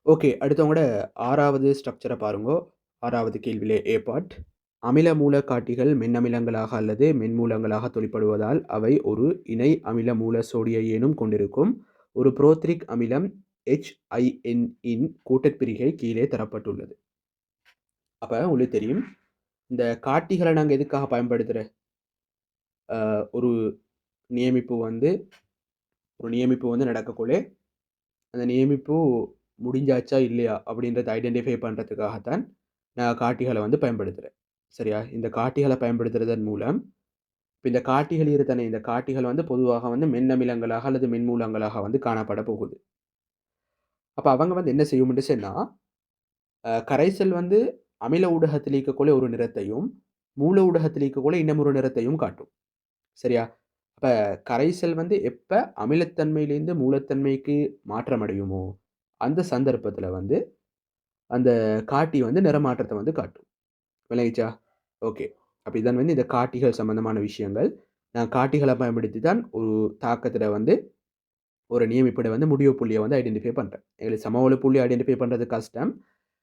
Okay. அடுத்தவங்களோட 6வது ஸ்ட்ரக்சர பாருங்கோ. 6வது கேள்வியிலே ஏ பார்ட். அமில மூலக்காட்டிகள் மென்னமிலங்களாக அல்லது மென்மூலங்களாக தொழிற்படுவதால் அவை ஒரு இணை அமில மூல சோடிய எனும் கொண்டிருக்கும். ஒரு புரோத்திரிக் அமிலம் HIN இன் கூட்டற்பிரிகை கீழே தரப்பட்டுள்ளது. அப்ப உங்களுக்கு தெரியும், இந்த காட்டிகள நாங்க எதுக்காக பயன்படுத்துற? ஒரு நியமிப்பு வந்து ஒரு நியமிப்பு வந்து நடக்கக்குள்ளே, அந்த நியமிப்பு முடிஞ்சாச்சா இல்லையா அப்படின்றத ஐடென்டிஃபை பண்றதுக்காகத்தான் நான் காட்டிகள வந்து பயன்படுத்துறேன். சரியா? இந்த காட்டிகள பயன்படுத்துறதன் மூலம் இப்ப இந்த காட்டிகள் இருக்குதானே, இந்த காட்டிகள் வந்து பொதுவாக வந்து மென்னமிலங்களாக அல்லது மென்மூலங்களாக வந்து காணப்பட போகுது. அப்ப அவங்க வந்து என்ன செய்யும்ன்னு சொன்னா, கரைசல் வந்து அமில ஊடகத்தில் இருக்கக்கூடிய ஒரு நிறத்தையும், மூல ஊடகத்தில் இருக்கக்கூடிய இன்னமொரு நிறத்தையும் காட்டும். சரியா? அப்ப கரைசல் வந்து எப்ப அமிலத்தன்மையிலிருந்து மூலத்தன்மைக்கு மாற்றம் அடையுமோ, அந்த சந்தர்ப்பத்தில வந்து அந்த காட்டி வந்து நிறமாற்றத்த வந்து காட்டும். விளங்கிச்சா? ஓகே. அப்ப இதான் வந்து இந்த காட்டிகள் சம்பந்தமான விஷயங்கள். நான் காட்டிகள பயன்படுத்தி தான் ஒரு தாக்கத்தில வந்து ஒரு நியமிப்பிட வந்து முடிவு புள்ளிய வந்து ஐடென்டிஃபை பண்றேன். எங்களுக்கு சமவெளி புள்ளி ஐடென்டிஃபை பண்றது கஷ்டம்.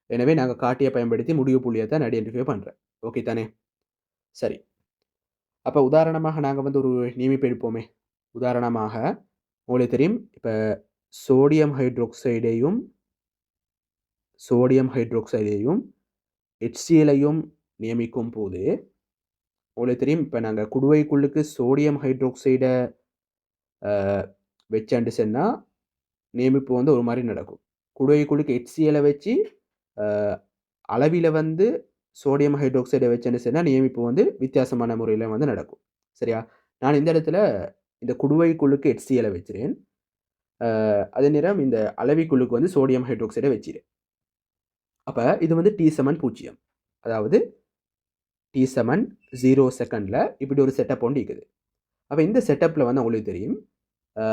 எனவே நாங்க காட்டிய பயன்படுத்தி முடிவு புள்ளிய தான் ஐடென்டிஃபை பண்றேன். ஓகே தானே? சரி. அப்ப உதாரணமாக நாங்க வந்து ஒரு நியமிப்பு எடுப்போமே. உதாரணமாக உங்களுக்கு தெரியும், இப்ப சோடியம் ஹைட்ராக்சைடையும் சோடியம் ஹைட்ராக்சைடையும் HClஐயும் நியமிக்கும்போது, உங்களுக்கு தெரியும், இப்ப நாங்க குடுவைக்குள்ளுக்கு சோடியம் ஹைட்ராக்சைட அ வச்சேன்ட்டு சொன்னா, நியமிப்பு வந்து ஒரு மாரி நடக்கும். குடுவைக்குள்ளுக்கு HClஐ வச்சு, அ அளவில வந்து சோடியம் ஹைட்ராக்சைட வச்சேன்னு சொன்னா, நியமிப்பு வந்து வித்தியாசமான முறையில வந்து நடக்கும். சரியா? நான் இந்த இடத்துல இந்த குடுவைக்குள்ளுக்கு HClஐ வச்சுறேன். அதே நேரம் இந்த அளவிக்குள்ளுக்கு வந்து சோடியம் ஹைட்ராக்சைட வச்சிறேன். அப்ப இது வந்து T= 0. அதாவது T= 0 செகண்ட்ல இப்படி ஒரு செட்டப் ஒண்ணு இருக்குது. அப்ப இந்த செட்டப்ல வந்து உங்களுக்கு தெரியும், அ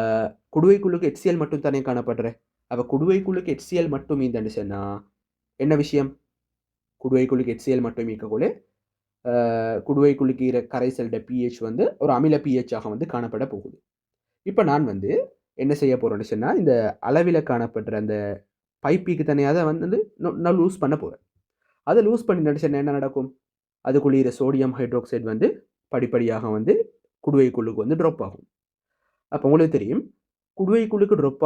குடுவைக்குள்ளுக்கு HCl மட்டும் தானே காணப்படுற. அப்ப குடுவைக்குள்ளுக்கு HCl மட்டும் இருந்துன்னு சொன்னா, என்ன விஷயம்? குடுவைக்குள்ளுக்கு HCl மட்டும் இருக்கக்குள்ள, குடுவைக்குள்ளுக்கு கரைசல்ட pH வந்து ஒரு அமில pH ஆக வந்து காணப்பட போகுது. இப்ப நான் வந்து என்ன செய்ய போறேன்னு சொன்னா, இந்த அளவில காணப்படுற அந்த பைப்பிக்கு தனியா அத வந்து நான் லூஸ் பண்ண போறேன். அத லூஸ் பண்ணிட்டேன்னு சொன்னா என்ன நடக்கும்? அதுக்குள்ள சோடியம் ஹைட்ராக்சைடு வந்து படிப்படியாக வந்து குடுவைக்குள்ளுக்கு வந்து ட்ராப் ஆகும். அப்ப உங்களுக்கு தெரியும், குடுவைக்குள்ளுக்கு ட்ராப்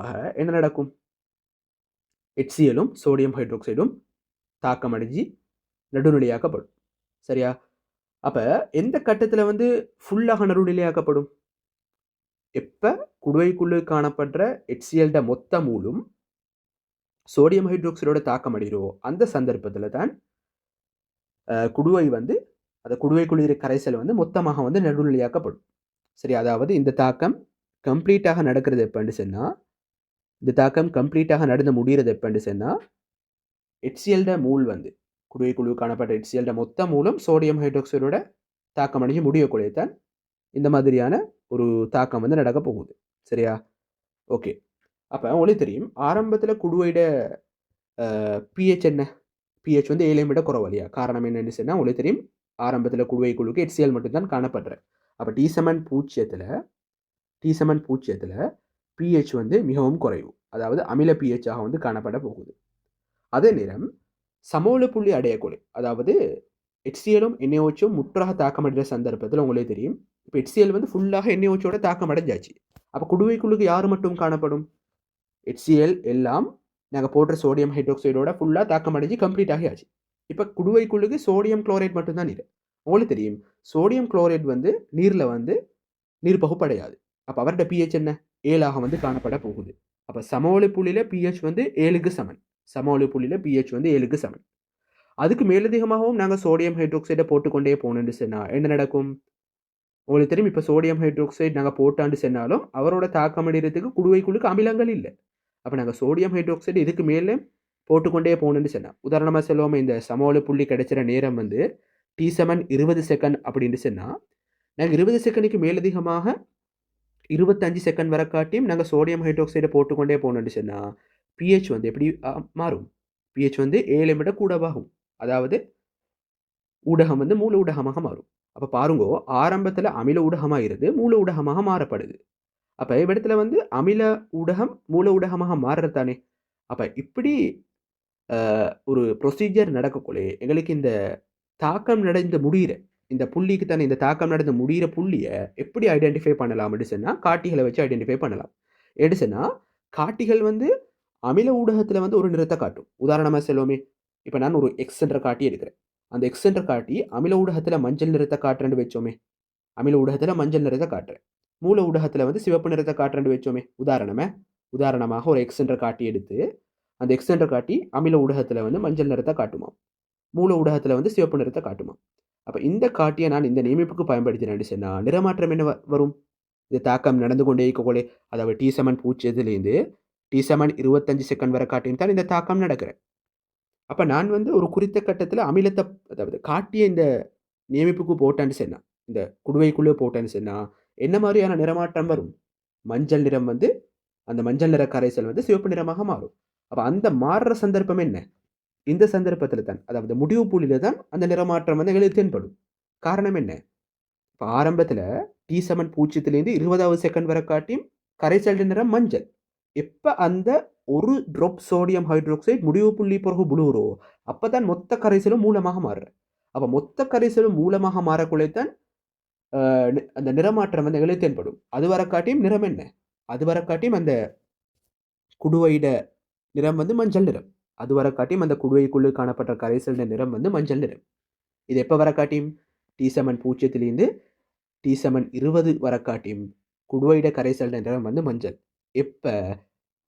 ஆக என்ன நடக்கும்? HClலும் சோடியம் ஹைட்ராக்சைடும் தாக்கம் அடைஞ்சு நடுநிலையாக்கப்படும். சரியா? அப்ப எந்த கட்டத்தில வந்து ஃபுல்லாக நடுநிலையாக்கப்படும்? எப்ப குடுவைக்குள்ள காணப்படுற HClட மொத்த மூலும் சோடியம் ஹைட்ராக்சைடோட தாக்கம் அடையுதோ, அந்த சந்தர்ப்பத்தில தான் குடுவை வந்து அந்த குடுவைக்குள் இருக்கிற கரைசல் வந்து மொத்தமாக வந்து நடுநிலையாக்கப்படும். சரி, அதாவது இந்த தாக்கம் கம்ப்ளீட்டாக நடக்கிறது எப்பன்னு சொன்னா, இந்த தாக்கம் கம்ப்ளீட்டாக நடந்து முடியிறது எப்பன்னு சொன்னா, HClட மூல் வந்து குடுவைக்குழு காணப்பட்ட HClட மொத்த மூலம் சோடியம் ஹைட்ராக்சைடோட தாக்கம் அடைஞ்சு முடியக்கூடிய தான் இந்த மாதிரியான ஒரு தாக்கம் வந்து நடக்க போகுது. சரியா? ஓகே. அப்ப உங்களுக்கு தெரியும், ஆரம்பத்தில குடுவைட pH என்ன? pH வந்து 7 விட குறைவு இல்லையா? காரணம் என்னன்னு சொன்னா, உங்களுக்கு தெரியும், ஆரம்பத்தில குடுவைக்குழுக்கு HCl மட்டும் தான் காணப்படுற. அப்ப T= 0ல pH வந்து மிகவும் குறைவு. அதாவது அமில pH ஆக வந்து காணப்பட போகுது. அதே நேரம் சமோல புள்ளி அடையக்கூடிய, அதாவது HClலும் NaOHம் முற்றாக தாக்கம் அடைகிற சந்தர்ப்பத்தில் உங்களுக்கு தெரியும், இப்ப HCl வந்து ஃபுல்லாக NaOHோட தாக்கம் அடைஞ்சாச்சு. அப்ப குடுவைக்குழுக்கு யார் மட்டும் காணப்படும்? HCl எல்லாம் நாங்க போடுற சோடியம் ஹைட்ராக்சைடோட ஃபுல்லா தாக்கம் அடைஞ்சு கம்ப்ளீட் ஆகியாச்சு. இப்ப குடுவைக்குழுக்கு சோடியம் குளோரைட் மட்டும் தான் இருக்கு. உங்களுக்கு தெரியும், சோடியம் குளோரைட் வந்து நீர்ல வந்து நீர் பகுப்படையாது. அப்ப அவருடைய pH என்ன? 7ஆக வந்து காணப்பட போகுது. அப்ப சமவெளி புள்ளியில pH வந்து 7க்கு சமன். சமவெளி புள்ளியில pH வந்து 7க்கு சமன். அதுக்கு மேலதிகமாகவும் நாங்க சோடியம் ஹைட்ராக்சைட போட்டுக்கொண்டே போனோம்னு சொன்னா என்ன நடக்கும்? உங்களுக்கு தெரியும், இப்ப சோடியம் ஹைட்ராக்சைடு நாங்க போட்டான்னு சொன்னாலும் அவரோட தாக்கம் அடையறதுக்கு குடுவைக்குழுக்கு அமிலங்கள் இல்ல. அப்ப நாங்க சோடியம் ஹைட்ராக்சைடு இதுக்கு மேல போட்டுக்கொண்டே போகணும்னு சொன்னா, உதாரணமா சொல்லுவோமே, இந்த சமவெளி புள்ளி கிடைச்சிற நேரம் வந்து T= 20 செகண்ட் அப்படின்னு சொன்னா, நாங்க 20 செகண்டுக்கு மேலதிகமாக 25 செகண்ட் வரை காட்டியும் நாங்க சோடியம் ஹைட்ராக்சைட போட்டுக்கொண்டே போனோம்னு சொன்னா, pH வந்து எப்படி மாறும்? pH வந்து 7 விட கூடவாகும். அதாவது ஊடகம் வந்து மூல ஊடகமாக மாறும். அப்ப பாருங்கோ, ஆரம்பத்தில அமில ஊடகமா இருந்து மூல ஊடகமாக மாறப்படுது. அப்ப இவ்விடத்துல வந்து அமில ஊடகம் மூல ஊடகமாக மாறுறது தானே. அப்போ இப்படி ஒரு ப்ரொசீஜர் நடக்கக்குள்ளே எங்களுக்கு இந்த தாக்கம் நடந்து முடிகிற இந்த புள்ளிக்கு தானே இந்த தாக்கம் நடந்து முடிகிற புள்ளியை எப்படி ஐடென்டிஃபை பண்ணலாம் எடுச்சுன்னா காட்டிகளை வச்சு ஐடென்டிஃபை பண்ணலாம். எடுச்சுன்னா காட்டிகள் வந்து அமில ஊடகத்தில் வந்து ஒரு நிறத்தை காட்டும். உதாரணமாக செல்வோமே, இப்போ நான் ஒரு எக்ஸ் என்ற காட்டி எடுக்கிறேன். அந்த எக்ஸ் என்ற காட்டி அமில ஊடகத்தில் மஞ்சள் நிறத்தை காட்டுறேன்னு வச்சோமே, அமில ஊடகத்தில் மஞ்சள் நிறத்தை காட்டுறேன், மூல ஊடகத்தில் வந்து சிவப்பு நிறத்தை காட்டுறேன்னு வச்சோமே. உதாரணமாக ஒரு எக்ஸ் என்ற காட்டி எடுத்து அந்த எக்ஸ் என்ற காட்டி அமில ஊடகத்தில் வந்து மஞ்சள் நிறத்தை காட்டுமா, மூல ஊடகத்தில் வந்து சிவப்பு நிறத்தை காட்டுமா. அப்போ இந்த காட்டியை நான் இந்த நியமிப்புக்கு பயன்படுத்தினேன்னு சொன்னால் நிறமாற்றம் என்ன வரும்? இது தாக்கம் நடந்து கொண்டே இருக்கக்கூட, அதாவது T7 பூச்சியதுலேருந்து T7 25 செகண்ட் வரை காட்டியும் தான் இந்த தாக்கம் நடக்கிறேன். அப்போ நான் வந்து ஒரு குறித்த கட்டத்தில் அமிலத்தை, அதாவது காட்டிய இந்த நியமிப்புக்கு போட்டேன்னு சொன்னா, இந்த குடுவைக்குள்ளே போட்டேன்னு சொன்னா என்ன மாதிரியான நிறமாற்றம் வரும்? மஞ்சள் நிறம் வந்து அந்த மஞ்சள் நிற கரைசல் வந்து சிவப்பு நிறமாக மாறும். அப்போ அந்த மாறுற சந்தர்ப்பம் என்ன? இந்த சந்தர்ப்பத்தில் தான், அதாவது முடிவு புள்ளியில தான் அந்த நிறமாற்றம் வந்து எங்களுக்கு தென்படும். காரணம் என்ன? இப்போ ஆரம்பத்தில் T7 பூஜ்ஜியத்திலேருந்து 20வது செகண்ட் வரை காட்டியும் கரைசல் நிறம் மஞ்சள். எப்போ அந்த ஒரு ட்ராப் சோடியம் ஹைட்ரோக்சைடு முடிவு புள்ளி பிறகு புளூரோ அப்போ தான் மொத்த கரைசலும் மூலமாக மாறுற. அப்போ மொத்த கரைசலும் மூலமாக மாறக்குள்ளே தான் அந்த நிறமாற்றம் வந்து எங்களுக்கு தென்படும். அது வரை காட்டியும் நிறம் என்ன? அது வரை காட்டியும் அந்த குடுவையிட நிறம் வந்து மஞ்சள் நிறம். அது வரை காட்டியும் அந்த குடுவைக்குள்ளே காணப்பட்ட கரைசல் நிறம் வந்து மஞ்சள் நிறம். இது எப்போ வரை காட்டியும் T7 பூஜ்ஜியத்திலேருந்து T7 20 வரை காட்டியும் குடுவையிட கரைசல் நிறம் வந்து மஞ்சள். எப்போ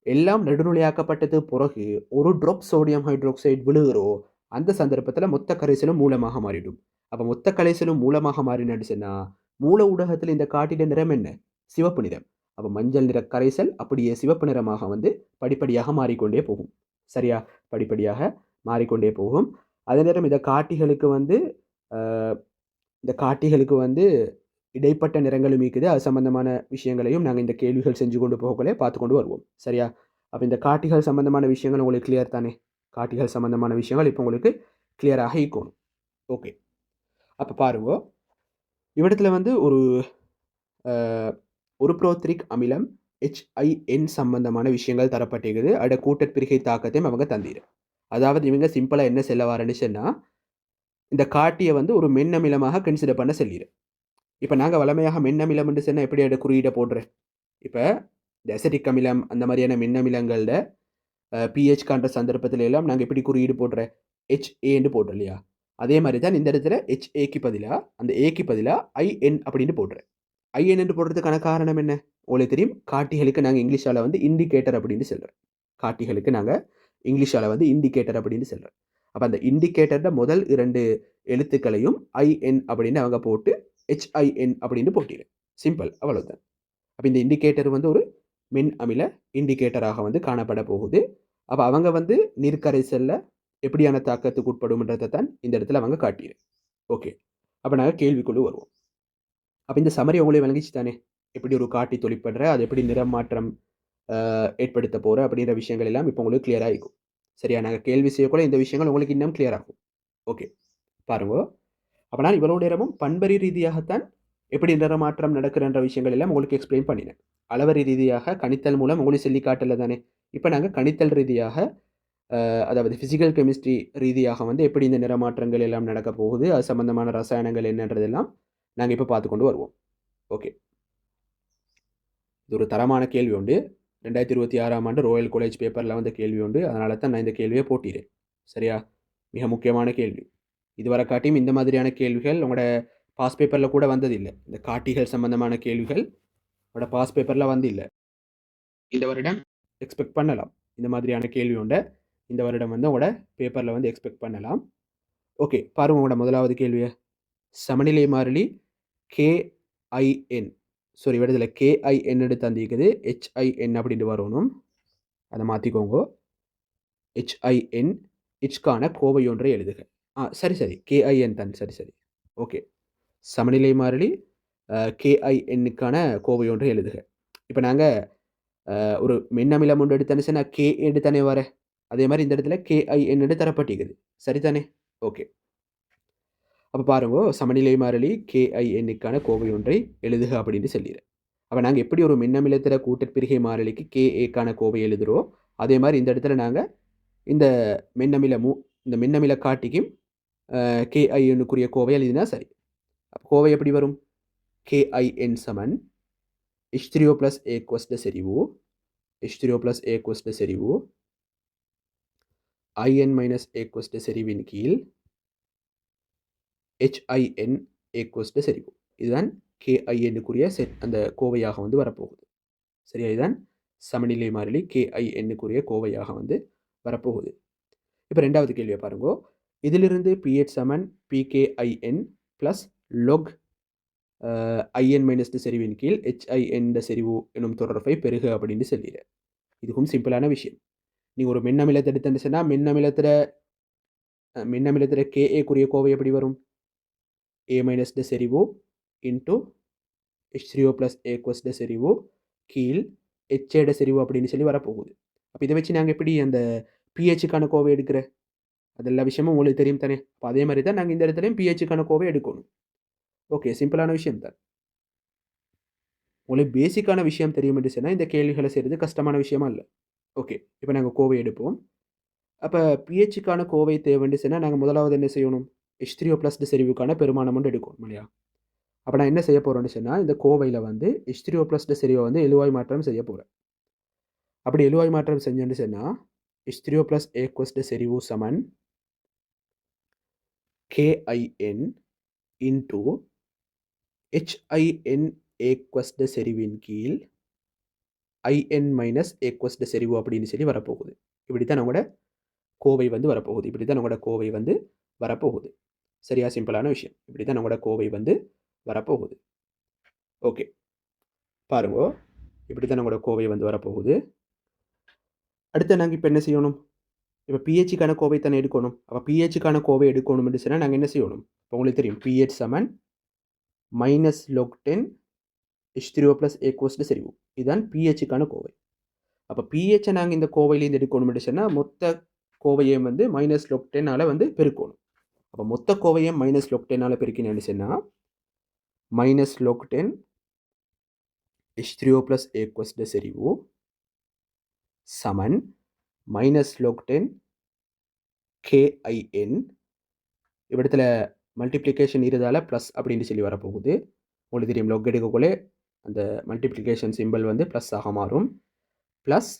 எல்லாம் நடுநிலையாக்கப்பட்டது பிறகு ஒரு ட்ராப் சோடியம் ஹைட்ரோக்சைடு விழுகிறோ அந்த சந்தர்ப்பத்தில் மொத்த கரைசலும் மூலமாக மாறிடும். அப்போ மொத்த கரைசலும் மூலமாக மாறினடுச்சுன்னா மூல ஊடகத்தில் இந்த காட்டிட நிறம் என்ன? சிவப்பு நிறம். அப்போ மஞ்சள் நிற கரைசல் அப்படியே சிவப்பு நிறமாக வந்து படிப்படியாக மாறிக்கொண்டே போகும். சரியா? படிப்படியாக மாறிக்கொண்டே போகும். அதே நேரம் இந்த காட்டிகளுக்கு வந்து இடைப்பட்ட நிறங்களும் இருக்குது. அது சம்பந்தமான விஷயங்களையும் நாங்கள் இந்த கேள்விகள் செஞ்சு கொண்டு போகக்குள்ளே பார்த்து கொண்டு வருவோம். சரியா? அப்போ இந்த காட்டிகள் சம்பந்தமான விஷயங்கள் உங்களுக்கு கிளியர் தானே? காட்டிகள் சம்பந்தமான விஷயங்கள் இப்போ உங்களுக்கு கிளியராக இருக்கணும். ஓகே, அப்போ பாருங்க, இவ்விடத்தில் வந்து ஒரு புரோத்திரிக் அமிலம் HIN சம்பந்தமான விஷயங்கள் தரப்பட்டிருக்குது. அட கூட்டப்பிரிகை தாக்கத்தையும் அவங்க தந்தீர். அதாவது இவங்க சிம்பிளாக என்ன செல்ல வரேன்னு சொன்னால் இந்த காட்டியை வந்து ஒரு மென்னமிலமாக கன்சிடர் பண்ண சொல்லிடு. இப்போ நாங்கள் வளமையாக மென்னமிலம் என்று சொன்னால் எப்படி அதை குறியீடை போடுறேன்? இப்போ இந்த அசிட்டிக் அமிலம் அந்த மாதிரியான மென்னமிலங்களில் pH காண்ற சந்தர்ப்பத்தில் எல்லாம் நாங்கள் எப்படி குறியீடு போடுறேன்? HAன்னு போடுறோம் இல்லையா? அதே மாதிரி தான் இந்த இடத்துல HAக்கு பதிலாக அந்த ஏக்கு பதிலாக IN அப்படின்னு போடுறேன். IN என்று போடுறதுக்கான காரணம் என்ன? உங்களுக்கு தெரியும், காட்டிகளுக்கு நாங்கள் இங்கிலீஷால் வந்து இண்டிகேட்டர் அப்படின்னு சொல்கிறோம். காட்டிகளுக்கு நாங்கள் இங்கிலீஷால் வந்து இண்டிகேட்டர் அப்படின்னு சொல்கிறோம். அப்போ அந்த இண்டிகேட்டரோட முதல் 2 எழுத்துக்களையும் IN அப்படின்னு அவங்க போட்டு HIN அப்படின்னு போட்டிடு. சிம்பிள், அவ்வளவுதான். அப்போ இந்த இண்டிகேட்டர் வந்து ஒரு மின் அமில இண்டிகேட்டராக வந்து காணப்பட போகுது. அப்போ அவங்க வந்து நீர்க்கரைசலில் எப்படியான தாக்கத்துக்கு உட்படும்ன்றதை தான் இந்த இடத்துல அவங்க காட்டிடு. ஓகே, அப்போ நாங்கள் கேள்விக்குழு வருவோம். அப்போ இந்த சமரி உங்களே விளங்கிச்சு தானே? எப்படி ஒரு காட்டி தொழிற்படுற, அது எப்படி நிறம் மாற்றம் ஏற்படுத்த போகிற அப்படின்ற விஷயங்கள் எல்லாம் இப்போ உங்களுக்கு கிளியராக இருக்கும். சரியா? நாங்கள் கேள்வி செய்யக்கூட இந்த விஷயங்கள் உங்களுக்கு இன்னும் கிளியர் ஆகும். ஓகே, பாருங்க. அப்போ நான் இவ்வளோ நேரமும் பண்பறி ரீதியாகத்தான் எப்படி நிறமாற்றம் நடக்கிறன்ற விஷயங்கள் எல்லாம் உங்களுக்கு எக்ஸ்பிளைன் பண்ணினேன். அளவரி ரீதியாக கணித்தல் மூலம் உங்களுக்கு சொல்லி காட்டல தானே? இப்போ நாங்கள் கணித்தல் ரீதியாக, அதாவது ஃபிசிக்கல் கெமிஸ்ட்ரி ரீதியாக வந்து எப்படி இந்த நிறமாற்றங்கள் எல்லாம் நடக்க போகுது, அது சம்பந்தமான ரசாயனங்கள் என்னன்றதெல்லாம் நாங்கள் இப்போ பார்த்து கொண்டு வருவோம். ஓகே, இது ஒரு தரமான கேள்வி உண்டு. 2026ஆம் ஆண்டு ரோயல் காலேஜ் பேப்பரில் வந்த கேள்வி உண்டு. அதனால தான் நான் இந்த கேள்வியை போட்டிறேன். சரியா? மிக முக்கியமான கேள்வி. இதுவரை காட்டியும் இந்த மாதிரியான கேள்விகள் உங்களோட பாஸ் பேப்பரில் கூட வந்ததில்லை. இந்த காட்டிகள் சம்பந்தமான கேள்விகள் உங்களோட பாஸ் பேப்பரில் வந்தில்லை. இந்த வருடம் எக்ஸ்பெக்ட் பண்ணலாம். இந்த மாதிரியான கேள்வி உண்டு இந்த வருடம் வந்து உங்களோட பேப்பரில் வந்து எக்ஸ்பெக்ட் பண்ணலாம். ஓகே, பாருங்கள் உங்களோட முதலாவது கேள்வியை. சமநிலை மாறிலி KIN, சாரி விடத்தில் KIN எடுத்து தந்திக்குது, HIN அப்படின்ட்டு வரணும். அதை மாற்றிக்கோங்க. HIN இச்கான கோவை ஒன்றை எழுதுக. சரி KIN தான். சரி ஓகே, சமநிலை மாறிலி KINக்கான கோவை ஒன்றை எழுதுக. இப்போ நாங்கள் ஒரு மின்னமிலம் ஒன்று எடுத்தானே நான் K எடுத்தானே வரேன். அதே மாதிரி இந்த இடத்துல KIN எடுத்து தரப்பட்டிருக்குது. சரிதானே? ஓகே, அப்போ பாருங்க, சமநிலை மாறிலி KINக்கான கோவை ஒன்றை எழுதுக அப்படின்னு சொல்லிடு. அப்போ நாங்கள் எப்படி ஒரு மின்னமிலத்தில் கூட்டற்பிரிகை மாறிலிக்கு KAக்கான கோவை எழுதுகிறோம், அதே மாதிரி இந்த இடத்துல நாங்கள் இந்த இந்த மின்னமில காட்டிக்கும் KIN-க்குரிய கோவை எழுதினா சரி. கோவை எப்படி வரும்? KIN சமன் H3O + A செறிவு H3O + A செறிவு IN - A செறிவின் கீழ் HIN A செறிவு. இதுதான் KIN-க்குரிய அந்த கோவையாக வந்து வரப்போகுது. சரியா? இதுதான் சமநிலை மாறிலி KIN-க்குரிய கோவையாக வந்து வரப்போகுது. இப்போ ரெண்டாவது கேள்வியை பாருங்க. இதிலிருந்து pH Saman PKIN + log IN - செறிவின் கீழ் HIN செறிவு எனும் தொடர்பை பெறுக அப்படின்னு சொல்லிடு. இதுவும் சிம்பிளான விஷயம். நீங்கள் ஒரு மின்னமிலத்தை எடுத்துன்னு சொன்னால் மின்னமிலத்தில் KA-க்குரிய கோவை எப்படி வரும்? A- செறிவு இன்ட்டு H3O + A செறிவு கீழ் HA செறிவு அப்படின்னு சொல்லி வரப்போகுது. அப்போ இதை வச்சு நாங்கள் எப்படி அந்த pH-க்கான கோவை எடுக்கிற அது எல்லா விஷயமும் உங்களுக்கு தெரியும் தானே. அப்போ அதே மாதிரி தான் நாங்கள் இந்த இடத்துலையும் pH-க்கான கோவை எடுக்கணும். ஓகே, சிம்பிளான விஷயம் தான். உங்களுக்கு பேசிக்கான விஷயம் தெரியும் என்று சொன்னால் இந்த கேள்விகளை செய்கிறது கஷ்டமான விஷயமா இல்லை. ஓகே, இப்போ நாங்கள் கோவை எடுப்போம். அப்போ pH-க்கான கோவை தேவைன்னு சொன்னால் நாங்கள் முதலாவது என்ன செய்யணும்? H3O + செறிவுக்கான பெருமானம் ஒன்று எடுக்கணும் இல்லையா? அப்போ நான் என்ன செய்ய போகிறேன்னு சொன்னால் இந்த கோவையில் வந்து H3O + செறிவை வந்து எழுவாய் மாற்றம் செய்ய போகிறேன். அப்படி எழுவாய் மாற்றம் செஞ்சேன்னு சொன்னால் H3O + A செறிவு சமன் KIN இன்ட்டு HIN A செறிவின் கீழ் IN - A செறிவு அப்படின்னு சொல்லி வரப்போகுது. இப்படி தான் நம்மளோட கோவை வந்து வரப்போகுது. இப்படி தான் நம்மளோட கோவை வந்து வரப்போகுது. சரியா? சிம்பிளான விஷயம். இப்படி தான் நம்மளோட கோவை வந்து வரப்போகுது. ஓகே, பாருங்க. இப்படி தான் நம்மளோட கோவை வந்து வரப்போகுது. அடுத்து நாங்கள் இப்போ என்ன செய்யணும்? இப்போ pH-க்கான கோவை தானே எடுக்கணும். அப்போ pH-க்கான கோவை எடுக்கணும்னு சொன்னால் நாங்கள் என்ன செய்யணும்? இப்போ உங்களுக்கு தெரியும் pH Saman -log10 H3O + A செறிவு. இதுதான் pH-க்கான கோவை. அப்போ pH-ஐ நாங்கள் இந்த கோவையிலேருந்து எடுக்கணும்னு சொன்னால் மொத்த கோவையை வந்து -log10ஆல் வந்து பெருக்கணும். அப்போ மொத்த கோவையை -log10ஆல் பெருக்கினேன்னு சொன்னால் -log10 H3O + A செறிவு சமன் -log10 KIN. இவ்விடத்துல மல்டிப்ளிகேஷன் இருதால ப்ளஸ் அப்படின்னு சொல்லி வரப்போகுது. உங்களுக்கு தெரியும் log எடுக்கக்குள்ளே அந்த மல்டிப்ளிகேஷன் சிம்பிள் வந்து ப்ளஸ் ஆக மாறும். ப்ளஸ்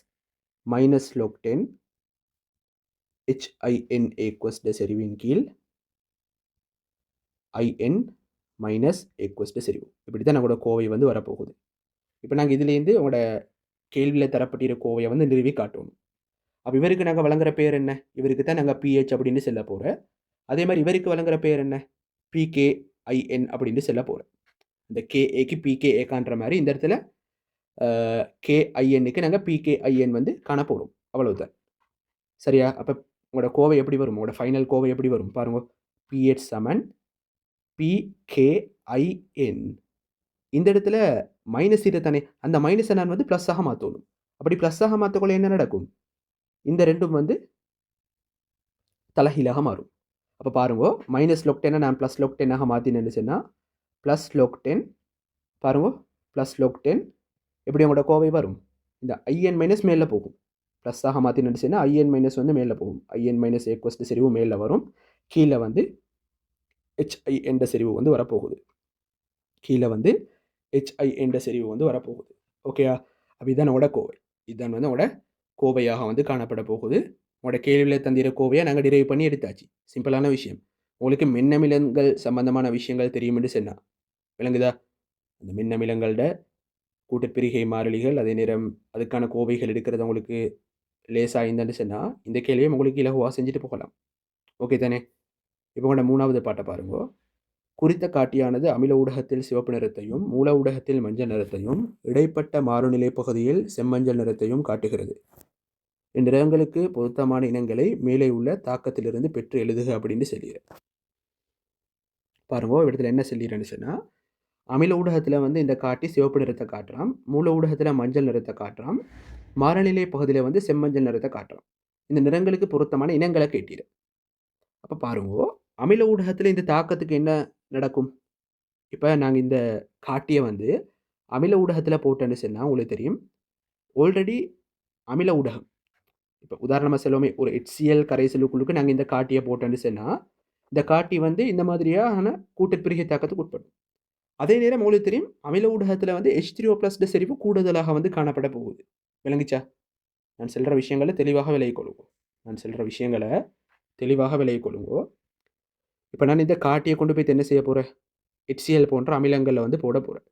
-log10 HIN A செறிவின் கீழ் IN - A செறிவு. இப்படி தான் நம்மளோட கோவை வந்து வரப்போகுது. இப்போ நாங்கள் இதுலேருந்து உங்களோட கேள்வியில் தரப்பட்டிருக்க கோவையை வந்து நிறுவி காட்டணும். அப்போ இவருக்கு நாங்கள் வழங்குற பேர் என்ன? இவருக்கு தான் நாங்கள் pH அப்படின்னு சொல்ல போகிறோம். அதே மாதிரி இவருக்கு வழங்குற பேர் என்ன? PKIN அப்படின்னு சொல்ல போகிறோம். இந்த KAக்கு PKA காண்ற மாதிரி இந்த இடத்துல KIN-க்கு நாங்கள் PKIN வந்து காண போகிறோம். அவ்வளவுதான். சரியா? அப்போ உங்களோட கோவை எப்படி வரும்? உங்களோட ஃபைனல் கோவை எப்படி வரும்? பாருங்க. pH சமன் PKIN. இந்த இடத்துல மைனஸ் இரு தானே, அந்த மைனஸை நான் வந்து ப்ளஸ்ஸாக மாற்றணும். அப்படி ப்ளஸ்ஸாக மாற்றக்குள்ள என்ன நடக்கும்? இந்த ரெண்டும் வந்து தலைகீழாக மாறும். அப்போ பாருங்க, -log10 நான் +log10ஆக மாற்றினேன்னு சொன்னால் +log10 பாருங்க, +log10 எப்படி உங்களோட கோவை வரும்? இந்த IN- மேலே போகும். ப்ளஸ்ஸாக மாற்றினேன்னு சொன்னால் IN- வந்து மேலே போகும். IN - A செறிவு மேலே வரும். கீழே வந்து HIN செறிவு வந்து வரப்போகுது. கீழே வந்து HIN செறிவு வந்து வரப்போகுது. ஓகேயா? அப்போ இதுதான் உங்களோட கோவை. இதுதான் வந்து உங்களோட கோவையாக வந்து காணப்பட போகுது. உங்களோட கேள்வியில் தந்திர கோவையை நாங்கள் டிரைவ் பண்ணி எடுத்தாச்சு. சிம்பிளான விஷயம். உங்களுக்கு மின்னமிலங்கள் சம்பந்தமான விஷயங்கள் தெரியும்னு சொன்னால் விளங்குதா? அந்த மின்னமிலங்களோட கூட்டுப்பிரிகை மாறிலிகள், அதே நேரம் அதுக்கான கோவைகள் எடுக்கிறது உங்களுக்கு லேசாக இருந்தேன்னு சொன்னால் இந்த கேள்வியை உங்களுக்கு இலகுவாக செஞ்சுட்டு போகலாம். ஓகே தானே? இப்போ உங்களோட மூணாவது பாட்டை பாருங்க. குறித்த காட்டியானது அமில ஊடகத்தில் சிவப்பு நிறத்தையும் மூல ஊடகத்தில் மஞ்சள் நிறத்தையும் இடைப்பட்ட மாறுநிலை பகுதியில் செம்மஞ்சள் நிறத்தையும் காட்டுகிறது. இந்நிறங்களுக்கு பொருத்தமான இனங்களை மேலே உள்ள தாக்கத்திலிருந்து பெற்று எழுதுக அப்படின்னு சொல்லிடுறேன். பாருங்க, இடத்துல என்ன சொல்லிடுறேன்னு சொன்னால் அமில ஊடகத்தில் வந்து இந்த காட்டி சிவப்பு நிறத்தை காட்டுறான், மூல ஊடகத்தில் மஞ்சள் நிறத்தை காட்டுறான், மாறுநிலை பகுதியில் வந்து செம்மஞ்சள் நிறத்தை காட்டுறான். இந்த நிறங்களுக்கு பொருத்தமான இனங்களை கேட்டீர். அப்போ பாருங்க, அமில ஊடகத்தில் இந்த தாக்கத்துக்கு என்ன நடக்கும்? இப்போ நாங்கள் இந்த காட்டியை வந்து அமில ஊடகத்தில் போட்டேன்னு சொன்னால் உங்களுக்கு தெரியும், ஆல்ரெடி அமில ஊடகம் இப்போ உதாரணமாக செல்லுமே ஒரு HCl கரைசலுக்குள்ளுக்கு நாங்கள் இந்த காட்டியை போட்டோன்னு சொன்னால் இந்த காட்டி வந்து இந்த மாதிரியான கூட்டுப்பிரிகை தாக்கத்துக்கு உட்படும். அதே நேரம் உங்களுக்கு தெரியும் அமில ஊடகத்தில் வந்து H3O+ செறிவு கூடுதலாக வந்து காணப்பட போகுது. விளங்குச்சா? நான் சொல்கிற விஷயங்களை தெளிவாக விலகிக் கொள்ளுங்க. இப்போ நான் இந்த காட்டியை கொண்டு போய் என்ன செய்ய போகிறேன்? HCl போன்ற அமிலங்களில் வந்து போட போகிறேன்.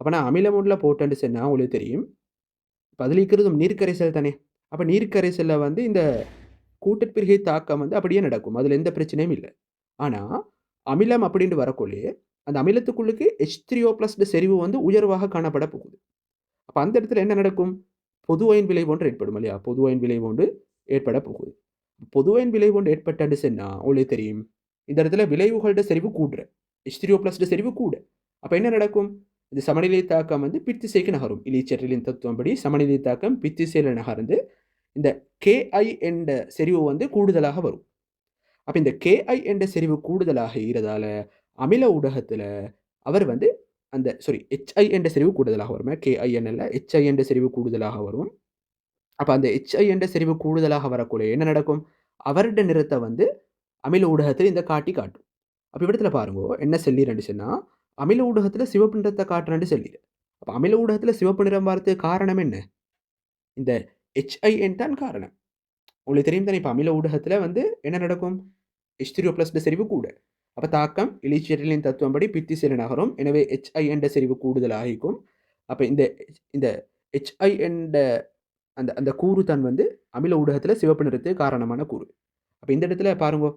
அப்போ நான் அமில மூடில் போட்டேன்னு சொன்னால் உங்களுக்கு தெரியும் இப்போ அதில் இருக்கிறதும் நீர்க்கரைசல் தானே. அப்போ நீர்க்கரைசலில் வந்து இந்த கூட்டுப்பிரிகை தாக்கம் வந்து அப்படியே நடக்கும். அதில் எந்த பிரச்சனையும் இல்லை. ஆனால் அமிலம் அப்படின்ட்டு வரக்குள்ளே அந்த அமிலத்துக்குள்ளுக்கு H3O+ செறிவு வந்து உயர்வாக காணப்பட போகுது. அப்போ அந்த இடத்துல என்ன நடக்கும்? பொதுவாயின் விளைவு ஒன்று ஏற்படும் இல்லையா? பொதுவாயின் விளைவு ஒன்று ஏற்பட போகுது. பொதுவாயின் விளைவு ஒன்று ஏற்பட்டான்னு சொன்னால் உங்களுக்கு தெரியும் இந்த இடத்துல விளைவுகளோட செறிவு கூடுற H3O+ செறிவு கூட. அப்போ என்ன நடக்கும்? இந்த சமநிலை தாக்கம் வந்து பித்திசைக்கு நகரும். இலிச்செட்டலின் தத்துவம்படி சமநிலை தாக்கம் பித்திசையில் நகர்ந்து இந்த KI என்ற செறிவு வந்து கூடுதலாக வரும். அப்போ இந்த KI என்ற செறிவு கூடுதலாக இருக்கிறதால அமில ஊடகத்தில் அவர் வந்து அந்த HI என்ற செறிவு கூடுதலாக வரும். KIN அல்ல, HI என்ற செறிவு கூடுதலாக வரும். அப்போ அந்த HI என்ற செறிவு கூடுதலாக வரக்கூடிய என்ன நடக்கும்? அவருடைய நிறத்தை வந்து அமில ஊடகத்தில் இந்த காட்டி காட்டும். அப்போ இடத்துல பாருங்க என்ன சொல்லிடுறேன்னு சொன்னால் அமில ஊடகத்தில் சிவப்பு நிறத்தை காட்டுறேன்னு சொல்லிடு. அப்போ அமில ஊடகத்தில் சிவப்பு நிறம் வரதுக்கு காரணம் என்ன? இந்த HIN தான் காரணம். உங்களுக்கு தெரியும் தானே. இப்போ அமில ஊடகத்தில் வந்து என்ன நடக்கும்? H3O+ செறிவு கூட. அப்போ தாக்கம் இலிச்செட்டலின் தத்துவம்படி பித்திசையில் நகரும். எனவே HI என்ற செறிவு கூடுதலாகிக்கும். அப்போ இந்த இந்த HI என்ற அந்த அந்த கூறு தான் வந்து அமில ஊடகத்தில் சிவப்பு நிறத்துக்கு காரணமான கூறு. அப்போ இந்த இடத்துல பாருங்க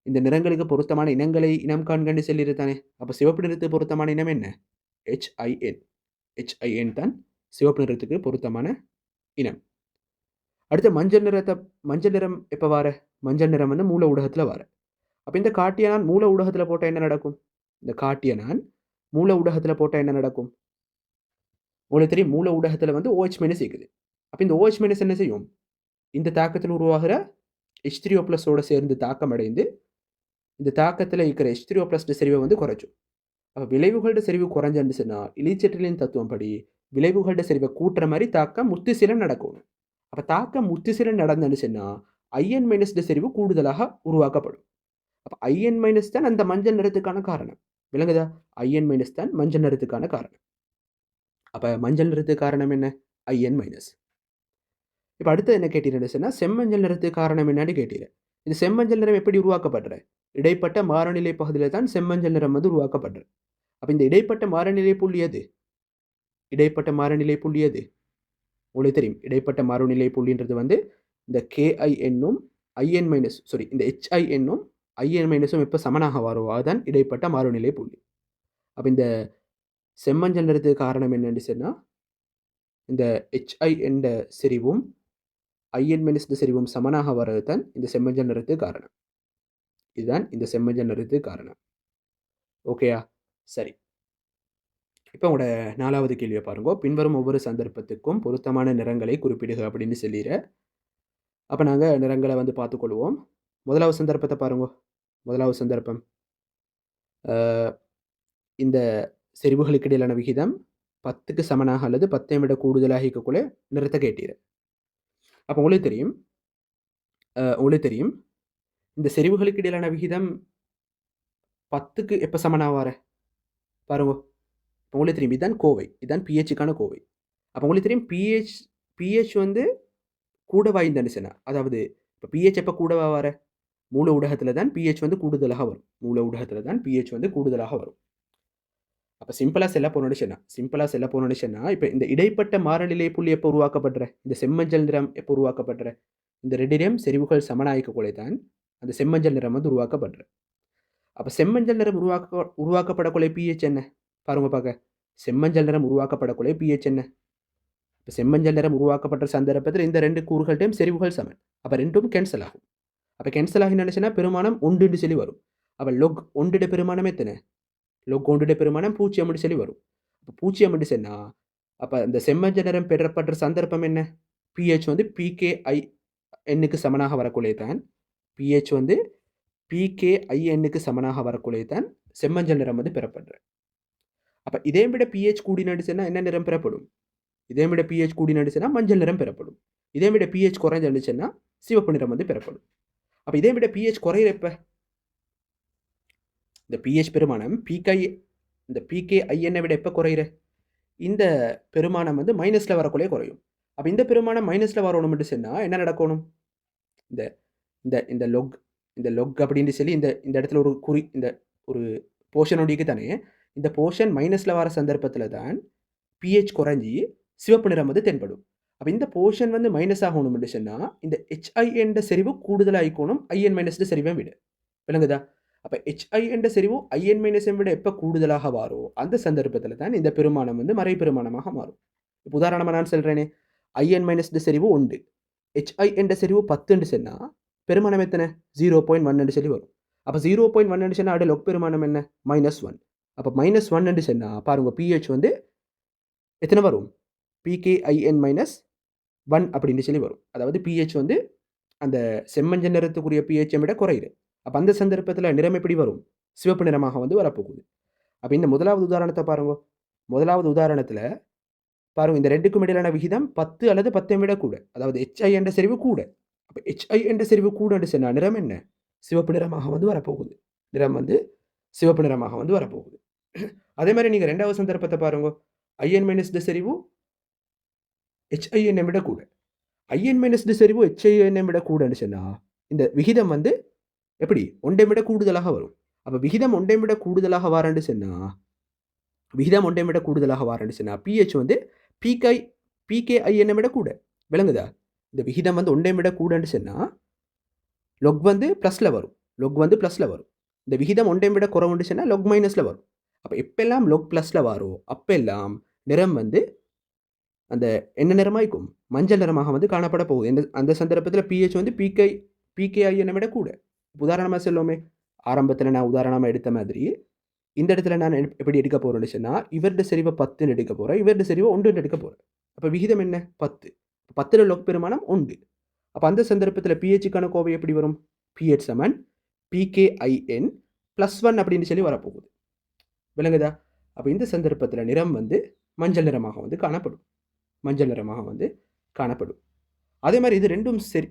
இந்த நிறங்களுக்கு பொருத்தமான இனங்களை இனம் காண்கன்னு சொல்லியிருத்தானே. அப்போ சிவப்பு நிறத்துக்கு பொருத்தமான இனம் என்ன? HIN தான் சிவப்பு நிறத்துக்கு பொருத்தமான இனம். அடுத்து மஞ்சள் நிறம் எப்போ வர? மஞ்சள் நிறம் வந்து மூல ஊடகத்தில் வர. அப்போ இந்த காட்டியை நான் மூல ஊடகத்தில் போட்டால் என்ன நடக்கும்? இந்த காட்டியை நான் மூல ஊடகத்தில் போட்டால் என்ன நடக்கும்? உங்களுக்கு தெரியும் மூல ஊடகத்தில் வந்து OH- இருக்குது. அப்போ இந்த OH- என்ன செய்யும்? இந்த தாக்கத்தில் உருவாகிற H3O+ஓட சேர்ந்து தாக்கம் அடைந்து இந்த தாக்கத்தில் இருக்கிற H3O+ செறிவை வந்து குறைச்சும். அப்போ விளைவுகளோட செறிவு குறைஞ்சன்னு சொன்னால் இலிச்செட்டலின் தத்துவம் படி விளைவுகளோட செறிவை கூட்டுற மாதிரி தாக்கம் முத்திசிலம் நடக்கணும். அப்போ தாக்கம் முத்திசிலம் நடந்தன்னு சொன்னால் IN- செறிவு கூடுதலாக உருவாக்கப்படும். அப்போ IN- தான் அந்த மஞ்சள் நிறத்துக்கான காரணம். விளங்குதா? IN- தான் மஞ்சள் நிறத்துக்கான காரணம். அப்போ மஞ்சள் நிறத்துக்கு காரணம் என்ன? IN-. இப்போ அடுத்து என்ன கேட்டீங்கன்னு சொன்னால் செம்மஞ்சள் நிறத்துக்கு காரணம் என்னன்னு கேட்டீங்க. இந்த செம்மஞ்சள் நிறம் எப்படி உருவாக்கப்படுற? இடைப்பட்ட மாறநிலை பகுதியில் தான் செம்மஞ்சள் நிறம் வந்து உருவாக்கப்படுற. அப்போ இந்த இடைப்பட்ட மாறநிலை புள்ளி எது? இடைப்பட்ட மாறநிலை புள்ளி எது? உங்களுக்கு தெரியும். இடைப்பட்ட மாறுநிலை புள்ளின்றது வந்து இந்த KIN-ம் IN- இந்த HIN-ம் IN- எப்போ சமனாக வருவோ அதுதான் இடைப்பட்ட மாறுநிலை புள்ளி. அப்போ இந்த செம்மஞ்சள் நிறத்துக்கு காரணம் என்னன்னு சொன்னால் இந்த HI என்ற செறிவும் IN- செறிவும் சமனாக வர்றது தான் இந்த செம்மஞ்சள் நிறத்துக்கு காரணம். இதுதான் இந்த செம்மஞ்சள் நிறத்துக்கு காரணம். ஓகேயா? சரி. இப்போ உங்களோட 4வது கேள்வியை பாருங்க. பின்வரும் ஒவ்வொரு சந்தர்ப்பத்துக்கும் பொருத்தமான நிறங்களை குறிப்பிடுக அப்படின்னு சொல்லிடுற. அப்போ நாங்கள் நிறங்களை வந்து பார்த்துக்கொள்வோம். முதலாவது சந்தர்ப்பத்தை பாருங்க. முதலாவது சந்தர்ப்பம் இந்த செறிவுகளுக்கு இடையிலான விகிதம் 10க்கு சமனாக அல்லது 10ஐ விட கூடுதலாக இருக்கக்குள்ள நிறத்தை கேட்டீர். அப்போ உங்களுக்கு தெரியும் இந்த செறிவுகளுக்கு இடையிலான விகிதம் 10க்கு எப்போ சமனாக வர பாருங்க. உங்களுக்கு தெரியும் இதுதான் கோவை, இதுதான் pHக்கான கோவை. அப்போ உங்களுக்கு தெரியும் pH வந்து கூட வாய்ந்தன்னு சொன்னா, அதாவது இப்போ pH எப்போ கூடவா வர? மூல ஊடகத்தில் தான் pH வந்து கூடுதலாக வரும். மூல ஊடகத்தில் தான் pH வந்து கூடுதலாக வரும். அப்போ சிம்பிளாக செல்ல போனோன்னு சொன்னால் இப்போ இந்த இடைப்பட்ட மாறநிலை புள்ளி எப்போ உருவாக்கப்படுற? இந்த செம்மஞ்சள் நிறம் எப்போ உருவாக்கப்படுற? இந்த ரெண்டு நிறம் செறிவுகள் சமனாய்க்கக்குள்ளே தான் அந்த செம்மஞ்சள் நிறம் வந்து உருவாக்கப்படுற. அப்போ செம்மஞ்சள் நிறம் உருவாக்கப்படக்குள்ளே pH என்ன? பாருங்க பார்க்க. செம்மஞ்சள் நிறம் உருவாக்கப்படக்குள்ளே pH என்ன? இப்போ செம்மஞ்சள் நிறம் உருவாக்கப்பட்ட சந்தர்ப்பத்தில் இந்த ரெண்டு கூறுகள்டையும் செறிவுகள் சமன். அப்போ ரெண்டும் கேன்சல் ஆகும். அப்போ கேன்சல் ஆகி நினச்சுன்னா பெருமானம் 1 சொல்லி வரும். அப்போ log 1 பெருமானம் எத்தனை? log 1 பெருமானம் 0 சொல்லி வரும். அப்போ 0 சொன்னால் அப்போ இந்த செம்மஞ்சள் நிறம் பெறப்பட்ட சந்தர்ப்பம் என்ன? pH வந்து pKIN-க்கு சமனாக வரக்குள்ளே தான் pH வந்து pKIN-க்கு சமனாக வரக்குள்ளே தான் செம்மஞ்சள் நிறம் வந்து பெறப்படுற. அப்போ இதே விட pH கூடி நடிச்சுன்னா என்ன நிறம் பெறப்படும்? இதே விட pH கூடி நடிச்சுன்னா மஞ்சள் நிறம் பெறப்படும். இதே விட பிஹெச் குறைஞ்சிருந்துச்சுன்னா சிவப்பு நிறம் வந்து பெறப்படும். அப்போ இதே விட பிஹெச் குறையிறப்ப இந்த பிஹெச் பெருமானம் இந்த பிகேஐஎன்னை விட எப்போ குறையிற இந்த பெருமானம் வந்து மைனஸில் வரக்குள்ளே குறையும். அப்போ இந்த பெருமானம் மைனஸில் வரணும்னு சொன்னால் என்ன நடக்கணும்? இந்த இந்த இந்த லொக் இந்த லொக் அப்படின்னு சொல்லி இந்த இந்த இடத்துல இந்த ஒரு போர்ஷன் ஒடிக்கு தானே, இந்த போர்ஷன் மைனஸில் வர சந்தர்ப்பத்தில் தான் பிஹெச் குறைஞ்சி சிவப்பு நிறம் வந்து தென்படும். அப்போ இந்த போர்ஷன் வந்து மைனஸ் ஆகணும்னு சொன்னால் இந்த ஹெச்ஐ என்ற செறிவு கூடுதலாக ஆயிக்கணும் ஐஎன் மைனஸ் செறிவை விட. விளங்குதா? அப்போ ஹெச்ஐ என்ற செறிவு ஐஎன் மைனஸை விட எப்போ கூடுதலாக வாரோ அந்த சந்தர்ப்பத்தில் தான் இந்த பெருமானம் வந்து மறை பெருமானமாக மாறும். இப்போ உதாரணமாக நான் சொல்கிறேனே, ஐஎன் மைனஸ் செறிவு 1, ஹெச்ஐ என்ற செறிவு 10 சொன்னால் பெருமானம் எத்தனை? 0.1 சொல்லி வரும். அப்போ 0.1 சொன்னால் அட லொக் பெருமானம் என்ன? -1. அப்போ -1 சொன்னால் பாருங்கள் பிஹெச் வந்து எத்தனை வரும்? பிகேஐஎன் -1 அப்படின்னு சொல்லி வரும். அதாவது பிஹெச் வந்து அந்த செம்மஞ்சள் நிறத்துக்குரிய பிஹெச்சை விட குறையுது. அப்போ அந்த சந்தர்ப்பத்தில் நிறம் எப்படி வரும்? சிவப்பு நிறமாக வந்து வரப்போகுது. அப்போ இந்த முதலாவது உதாரணத்தை பாருங்க. முதலாவது உதாரணத்தில் பாருங்க, இந்த ரெண்டுக்கும் இடையிலான விகிதம் 10 அல்லது 10 விட கூட, அதாவது ஹெச்ஐ என்ற செறிவு கூட. அப்போ ஹெச்ஐ என்ற செறிவு கூட சொன்னால் நிறம் என்ன? சிவப்பு நிறமாக வந்து வரப்போகுது. நிறம் வந்து சிவப்பு நிறமாக வந்து வரப்போகுது. அதே மாதிரி நீங்கள் ரெண்டாவது சந்தர்ப்பத்தை பாருங்க. ஐஎன் மைனஸ் செறிவு ஹெச்ஐஎன்னை விட கூட. ஐஎன் மைனஸ் செறிவு ஹெச்ஐஎன்னை விட கூடன்னு சொன்னால் இந்த விகிதம் வந்து எப்படி? 1 விட கூடுதலாக வரும். அப்போ விகிதம் 1 விட கூடுதலாக வாரன்னு சொன்னால் பிஹெச் வந்து பிகேஐஎன்னை விட கூட. விளங்குதா? இந்த விகிதம் வந்து 1 விட கூடன்னு சொன்னால் லொக் வந்து ப்ளஸில் வரும். இந்த விகிதம் 1 விட குறைவுன்னு சொன்னால் லொக் மைனஸில் வரும். அப்போ எப்பெல்லாம் லொக் ப்ளஸில் வரும் அப்பெல்லாம் நிறம் வந்து அந்த என்ன நிறமாய்க்கும்? மஞ்சள் நிறமாக வந்து காணப்பட போகுது. அந்த சந்தர்ப்பத்தில் பிஹெச் வந்து பிகேஐஎன்னை விட கூட. உதாரணமாக சொல்லுவோமே, ஆரம்பத்தில் நான் உதாரணமாக எடுத்த மாதிரி இந்த இடத்துல நான் எப்படி எடுக்க போகிறேன்னு சொன்னால் இவருடைய செறிவை 10 எடுக்க போகிறேன், இவருடைய செறிவை 1 எடுக்க போகிறேன். அப்போ விகிதம் என்ன? 10. 10 லொக் பெருமானம் 1. அப்போ அந்த சந்தர்ப்பத்தில் பிஹெச்சுக்கான கோவை எப்படி வரும்? பிஹெச் சமன் பிகேஐஎன் +1 அப்படின்னு சொல்லி வரப்போகுது. விளங்குதா? அப்போ இந்த சந்தர்ப்பத்தில் நிறம் வந்து மஞ்சள் நிறமாக வந்து காணப்படும். அதே மாதிரி இது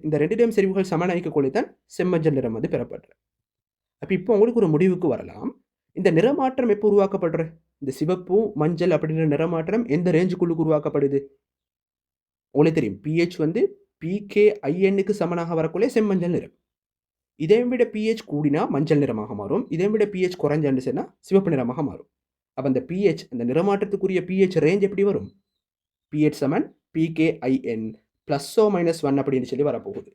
இந்த ரெண்டு செறிவுகள் சமனாய்க்கொள்ளத்தான் செம்மஞ்சள் நிறம் வந்து பெறப்படுற. அப்போ இப்போ உங்களுக்கு ஒரு முடிவுக்கு வரலாம். இந்த நிறமாற்றம் எப்போ உருவாக்கப்படுற? இந்த சிவப்பு மஞ்சள் அப்படின்ற நிறமாற்றம் எந்த ரேஞ்சுக்குள்ளுக்கு உருவாக்கப்படுது? உங்களுக்கு தெரியும், பிஹெச் வந்து பிகேஐஎன்னுக்கு சமனாக வரக்குள்ளே செம்மஞ்சள் நிறம். இதை விட பிஹெச் கூடினா மஞ்சள் நிறமாக மாறும், இதை விட பிஹெச் குறைஞ்சான்னு சொன்னால் சிவப்பு நிறமாக மாறும். அப்போ அந்த பிஹெச், அந்த நிறமாற்றத்துக்குரிய பிஹெச் ரேஞ்ச் எப்படி வரும்? பிஹெச் சமன் பிகேஐஎன் +(-1) அப்படின்னு சொல்லி வரப்போகுது.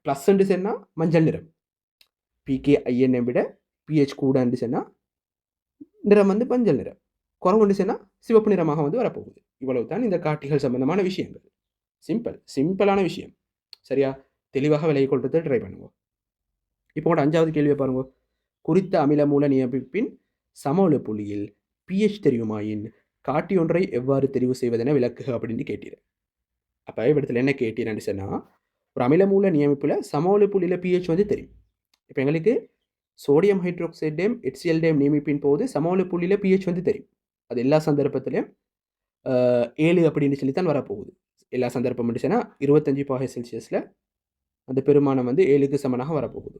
ப்ளஸ்ன்னு சொன்னால் மஞ்சள் நிறம், பிகேஐஎன்னை விட பிஹெச் கூடன்னு சொன்னால் நிறம் வந்து மஞ்சள் நிறம், குறைவுன்னு சொன்னால் சிவப்பு நிறமாக வந்து வரப்போகுது. இவ்வளவு தான் இந்த காட்டிகள் சம்பந்தமான விஷயங்கள். சிம்பிளான விஷயம். சரியா? தெளிவாக விலகி கொள்றதை ட்ரை பண்ணுவோம். இப்போ கூட 5வது கேள்வியை பாருங்க. குறித்த அமில மூல நியமிப்பின் சமவெளி புள்ளியில் பிஹெச் தெரியுமாயின் காட்டி ஒன்றை எவ்வாறு தெரிவு செய்வதென விளக்குக அப்படின்னு கேட்டீர். அப்போ இடத்துல என்ன கேட்டீர்ன்னு சொன்னால், ஒரு அமில மூல நியமிப்பில் சமவெளி புள்ளியில் பிஹெச் வந்து தெரியும். இப்போ எங்களுக்கு சோடியம் ஹைட்ரோக்சைடு டேம் HCl டேம் நியமிப்பின் போது சமவெளி புள்ளியில் பிஹெச் வந்து தெரியும். அது எல்லா சந்தர்ப்பத்திலையும் 7 அப்படின்னு சொல்லி தான் வரப்போகுது. எல்லா சந்தர்ப்பம் சொன்னால் 25°C அந்த பெருமானம் வந்து 7க்கு சமனாக வரப்போகுது.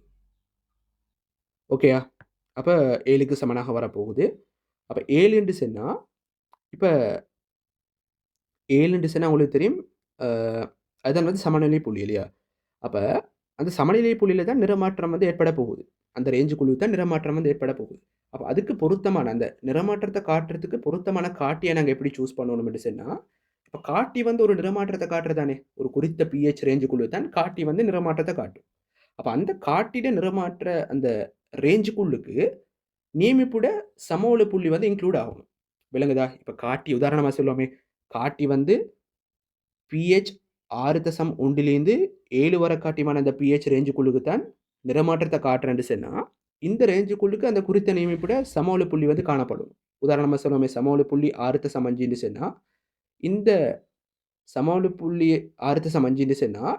ஓகேயா? அப்போ 7க்கு சமனாக வரப்போகுது. அப்போ 7 சொன்னால், இப்போ 7 சொன்னால் உங்களுக்கு தெரியும், அதுதான் வந்து சமநிலை புள்ளி இல்லையா? அப்போ அந்த சமநிலை புள்ளியில் தான் நிறமாற்றம் வந்து ஏற்பட போகுது. அந்த ரேஞ்சுக்குள்ளே தான் நிறமாற்றம் வந்து ஏற்பட போகுது. அப்போ அதுக்கு பொருத்தமான அந்த நிறமாற்றத்தை காட்டுறதுக்கு பொருத்தமான காட்டியை நாங்கள் எப்படி சூஸ் பண்ணணும்னு சொன்னால், இப்போ காட்டி வந்து ஒரு நிறமாற்றத்தை காட்டுறதானே, ஒரு குறித்த பிஹெச் ரேஞ்சுக்குள்ளே தான் காட்டி வந்து நிறமாற்றத்தை காட்டும். அப்போ அந்த காட்டிட நிறமாற்ற அந்த ரேஞ்சுக்குள்ளுக்கு நியமிப்புட சமவெளி புள்ளி வந்து இன்க்ளூட் ஆகணும். விளங்குதா? இப்போ காட்டி உதாரணமாக சொல்லுவோமே, காட்டி வந்து பிஹெச் 6.1 7 வரை காட்டியமான அந்த பிஹெச் ரேஞ்சுக்குள்ளுக்கு தான் நிறமாற்றத்தை காட்டுறேன்னு சொன்னால், இந்த ரேஞ்சுக்குள்ளுக்கு அந்த குறித்த நியமிப்புட சமவெளி புள்ளி வந்து காணப்படும். உதாரணமாக சொல்லுவோமே, சமவெளி புள்ளி 6.5 சொன்னால், இந்த சமவெளி புள்ளி 6.5 சொன்னால்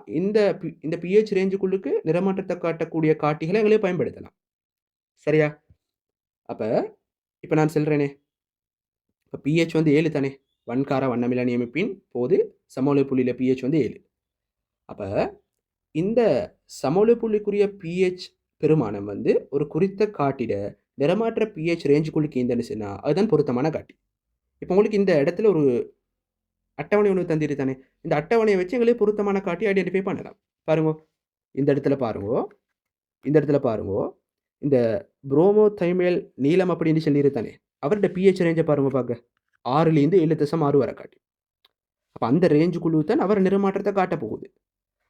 இந்த பிஹெச் ரேஞ்சுக்குள்ளுக்கு நிறமாற்றத்தை காட்டக்கூடிய காட்டிகளை எங்களே பயன்படுத்தலாம். சரியா? அப்போ இப்போ நான் சொல்கிறேனே, இப்போ பிஹெச் வந்து 7 தானே, வன்கார வண்ணமில நியமிப்பின் போது சமவெளி புள்ளியில் பிஹெச் வந்து 7. அப்போ இந்த சமோல புள்ளிக்குரிய பிஹெச் பெருமானம் வந்து ஒரு குறித்த காட்டிட நிறமாற்ற பிஹெச் ரேஞ்சுக்குள்ளுக்கு இருந்தேன்னு சொன்னால் அதுதான் பொருத்தமான காட்டி. இப்போ உங்களுக்கு இந்த இடத்துல ஒரு அட்டவணை ஒன்று தந்திரு தானே, இந்த அட்டவணையை வச்சு எங்களுக்கு பொருத்தமான காட்டி ஐடென்டிஃபை பண்ணலாம். பாருங்க, இந்த இடத்துல பாருங்க, இந்த இடத்துல பாருங்க, இந்த புரோமோ தைமேல் நீளம் அப்படின்னு சொல்லியிருத்தானே, அவருடைய பிஹெச் ரேஞ்சை பாருங்க பார்க்க 6லேருந்து 7.6 வரை காட்டி. அப்போ அந்த ரேஞ்சுக்குள்ளே தான் அவர் நிறமாற்றத்தை காட்ட போகுது.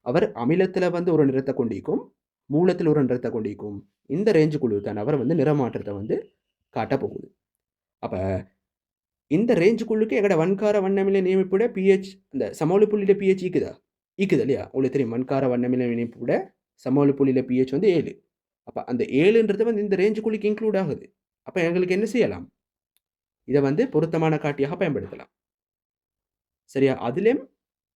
அவர் அமிலத்தில் வந்து ஒரு நிறத்தை கொண்டிருக்கும், மூலத்தில் ஒரு நிறத்தை கொண்டிருக்கும். இந்த ரேஞ்சுக்குள்ளே தான் அவர் வந்து நிறமாற்றத்தை வந்து காட்ட போகுது. அப்போ இந்த ரேஞ்சுக்குள்ளுக்கு எங்கட வன்கார வண்ணமில நியமிப்புட பிஹெச் இந்த சமோல புள்ளியில பிஹெச் ஈக்குதா ஈக்குது இல்லையா? உங்களுக்கு தெரியும் வன்கார வண்ணமில நியமிப்புட சமோல புள்ளியில பிஹெச் வந்து 7. அப்போ அந்த 7ன்றது வந்து இந்த ரேஞ்சுக்குள்ளுக்கு இன்க்ளூட் ஆகுது. அப்போ எங்களுக்கு என்ன செய்யலாம்? இதை வந்து பொருத்தமான காட்டியாக பயன்படுத்தலாம். சரியா? அதுலேயும்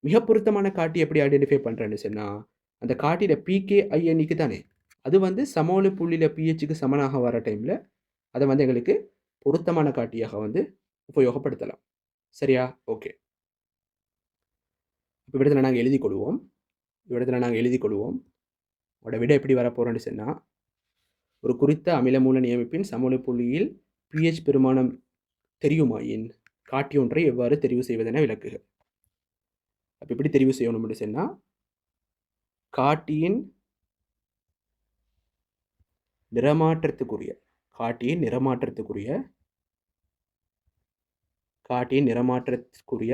மிக பொருத்தமான காட்டி எப்படி ஐடென்டிஃபை பண்ணுறேன்னு சொன்னால், அந்த காட்டியோட பிகேஐஎன்இக்கு தானே, அது வந்து சமோல புள்ளியில பிஹெச்சுக்கு சமனாக வர டைமில் அதை வந்து எங்களுக்கு பொருத்தமான காட்டியாக வந்து உபயோகப்படுத்தலாம். சரியா? ஓகே. இப்போ இடத்துல நாங்கள் எழுதி கொள்வோம். உங்களோட விட எப்படி வரப்போகிறோன்னு சொன்னால், ஒரு குறித்த அமிலமூல நியமிப்பின் சமோல புள்ளியில் பிஹெச் பெருமானம் தெரியுமாயின் காட்டி ஒன்றை எவ்வாறு தெரிவு செய்வதென விளக்குக. அப்போ எப்படி தெரிவு செய்யணும்னு சொன்னால், காட்டியின் நிறமாற்றத்துக்குரிய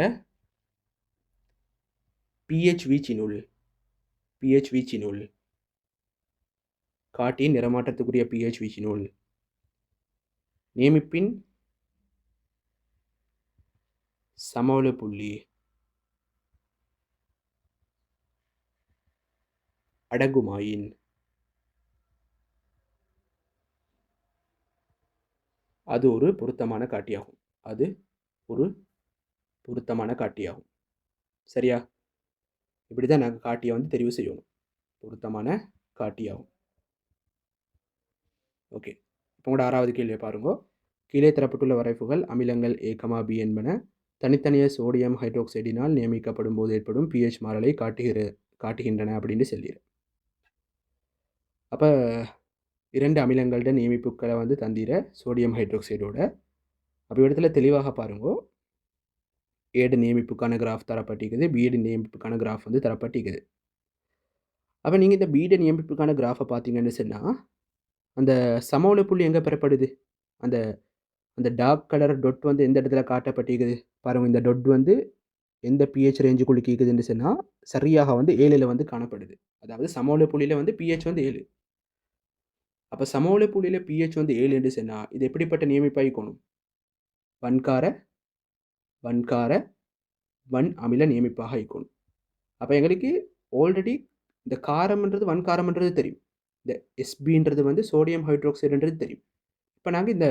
pH வீச்சினுள் காட்டியின் நிறமாற்றத்துக்குரிய pH வீச்சினுள் நியமிப்பின் சமோல புள்ளி அடங்குமாயின் அது ஒரு பொருத்தமான காட்டியாகும். சரியா? இப்படி தான் நாங்கள் காட்டியை வந்து தெரிவு செய்யணும். பொருத்தமான காட்டியாகும். ஓகே. இப்போ கூட 6வது கேள்வியை பாருங்க. கீழே தரப்பட்டுள்ள வரைப்புகள் அமிலங்கள் A, B என்பன தனித்தனியே சோடியம் ஹைட்ரோக்சைடினால் நியமிக்கப்படும் போது ஏற்படும் pH மாறலை காட்டுகின்றன அப்படின்னு சொல்லிடு. அப்போ 2 அமிலங்களோட நியமிப்புகளை வந்து தந்திர சோடியம் ஹைட்ரோக்சைடோட. அப்போ இடத்துல தெளிவாக பாருங்க, ஏடு நியமிப்புக்கான கிராஃப் தரப்பட்டிருக்குது, பிஏடு நியமிப்புக்கான கிராஃப் வந்து தரப்பட்டிருக்குது. அப்போ நீங்கள் இந்த பிஏடு நியமிப்புக்கான கிராஃபை பார்த்தீங்கன்னு சொன்னால், அந்த சமோல புள்ளி எங்கே பெறப்படுது? அந்த அந்த டார்க் கலர் டொட் வந்து எந்த இடத்துல காட்டப்பட்டிருக்குது பாருங்கள். இந்த டொட் வந்து எந்த பிஹெச் ரேஞ்சுக்குள்ளே கேட்குதுன்னு சொன்னால் சரியாக வந்து 7ல் வந்து காணப்படுது. அதாவது சமோல புள்ளியில் வந்து பிஹெச் வந்து 7. அப்போ சமோல புள்ளியில் பிஹெச் வந்து 7 என்று சொன்னால் இது எப்படிப்பட்ட நியமிப்பாக இருக்கணும்? வன்கார வன் அமில நியமிப்பாக இருக்கணும். அப்போ எங்களுக்கு ஆல்ரெடி இந்த காரம்ன்றது வன்காரம்ன்றது தெரியும். இந்த எஸ்பின்றது வந்து சோடியம் ஹைட்ரோக்சைடுன்றது தெரியும். இப்போ நாங்கள் இந்த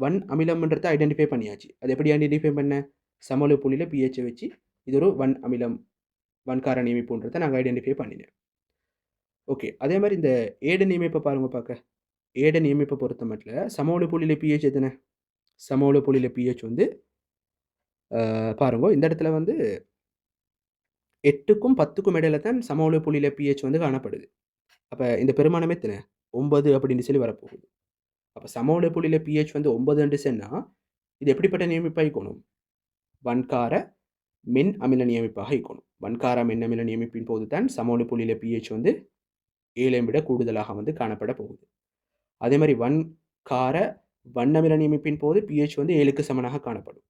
வன் அமிலம்ன்றதை ஐடென்டிஃபை பண்ணியாச்சு. அது எப்படி ஐடென்டிஃபை பண்ண? சமோல புள்ளியில் பிஹெச்சை வச்சு இது ஒரு வன் அமிலம் வன்கார நியமிப்புன்றதை நாங்கள் ஐடென்டிஃபை பண்ணினேன். ஓகே. அதே மாதிரி இந்த ஏட நியமிப்பை பாருங்க. ஏட நியமிப்பை பொறுத்த மட்டும் சமோல புள்ளியில் பிஹெச் எத்தனை? சமோல புள்ளியில் பிஹெச் வந்து பாருங்க, இந்த இடத்துல வந்து 8க்கும் 10க்கும் இடையில தான் சமோல புள்ளியில் பிஹெச் வந்து காணப்படுது. அப்போ இந்த பெருமானமே எத்தனை? 9 அப்படின்னு சொல்லி வரப்போகுது. அப்போ சமோல புள்ளியில் பிஹெச் வந்து 9 சொன்னால் இது எப்படிப்பட்ட நியமிப்பாக இருக்கணும்? வன்கார மென் அமில நியமிப்பாக இருக்கணும். வன்கார மென் அமில நியமிப்பின் போது தான் சமோல புள்ளியில் பிஹெச் வந்து 7ஐ விட கூடுதலாக வந்து காணப்பட போகுது. அதே மாதிரி வன்கார வண்ணமில நியமிப்பின் போது பிஹெச் வந்து 7க்கு சமனாக காணப்படும்.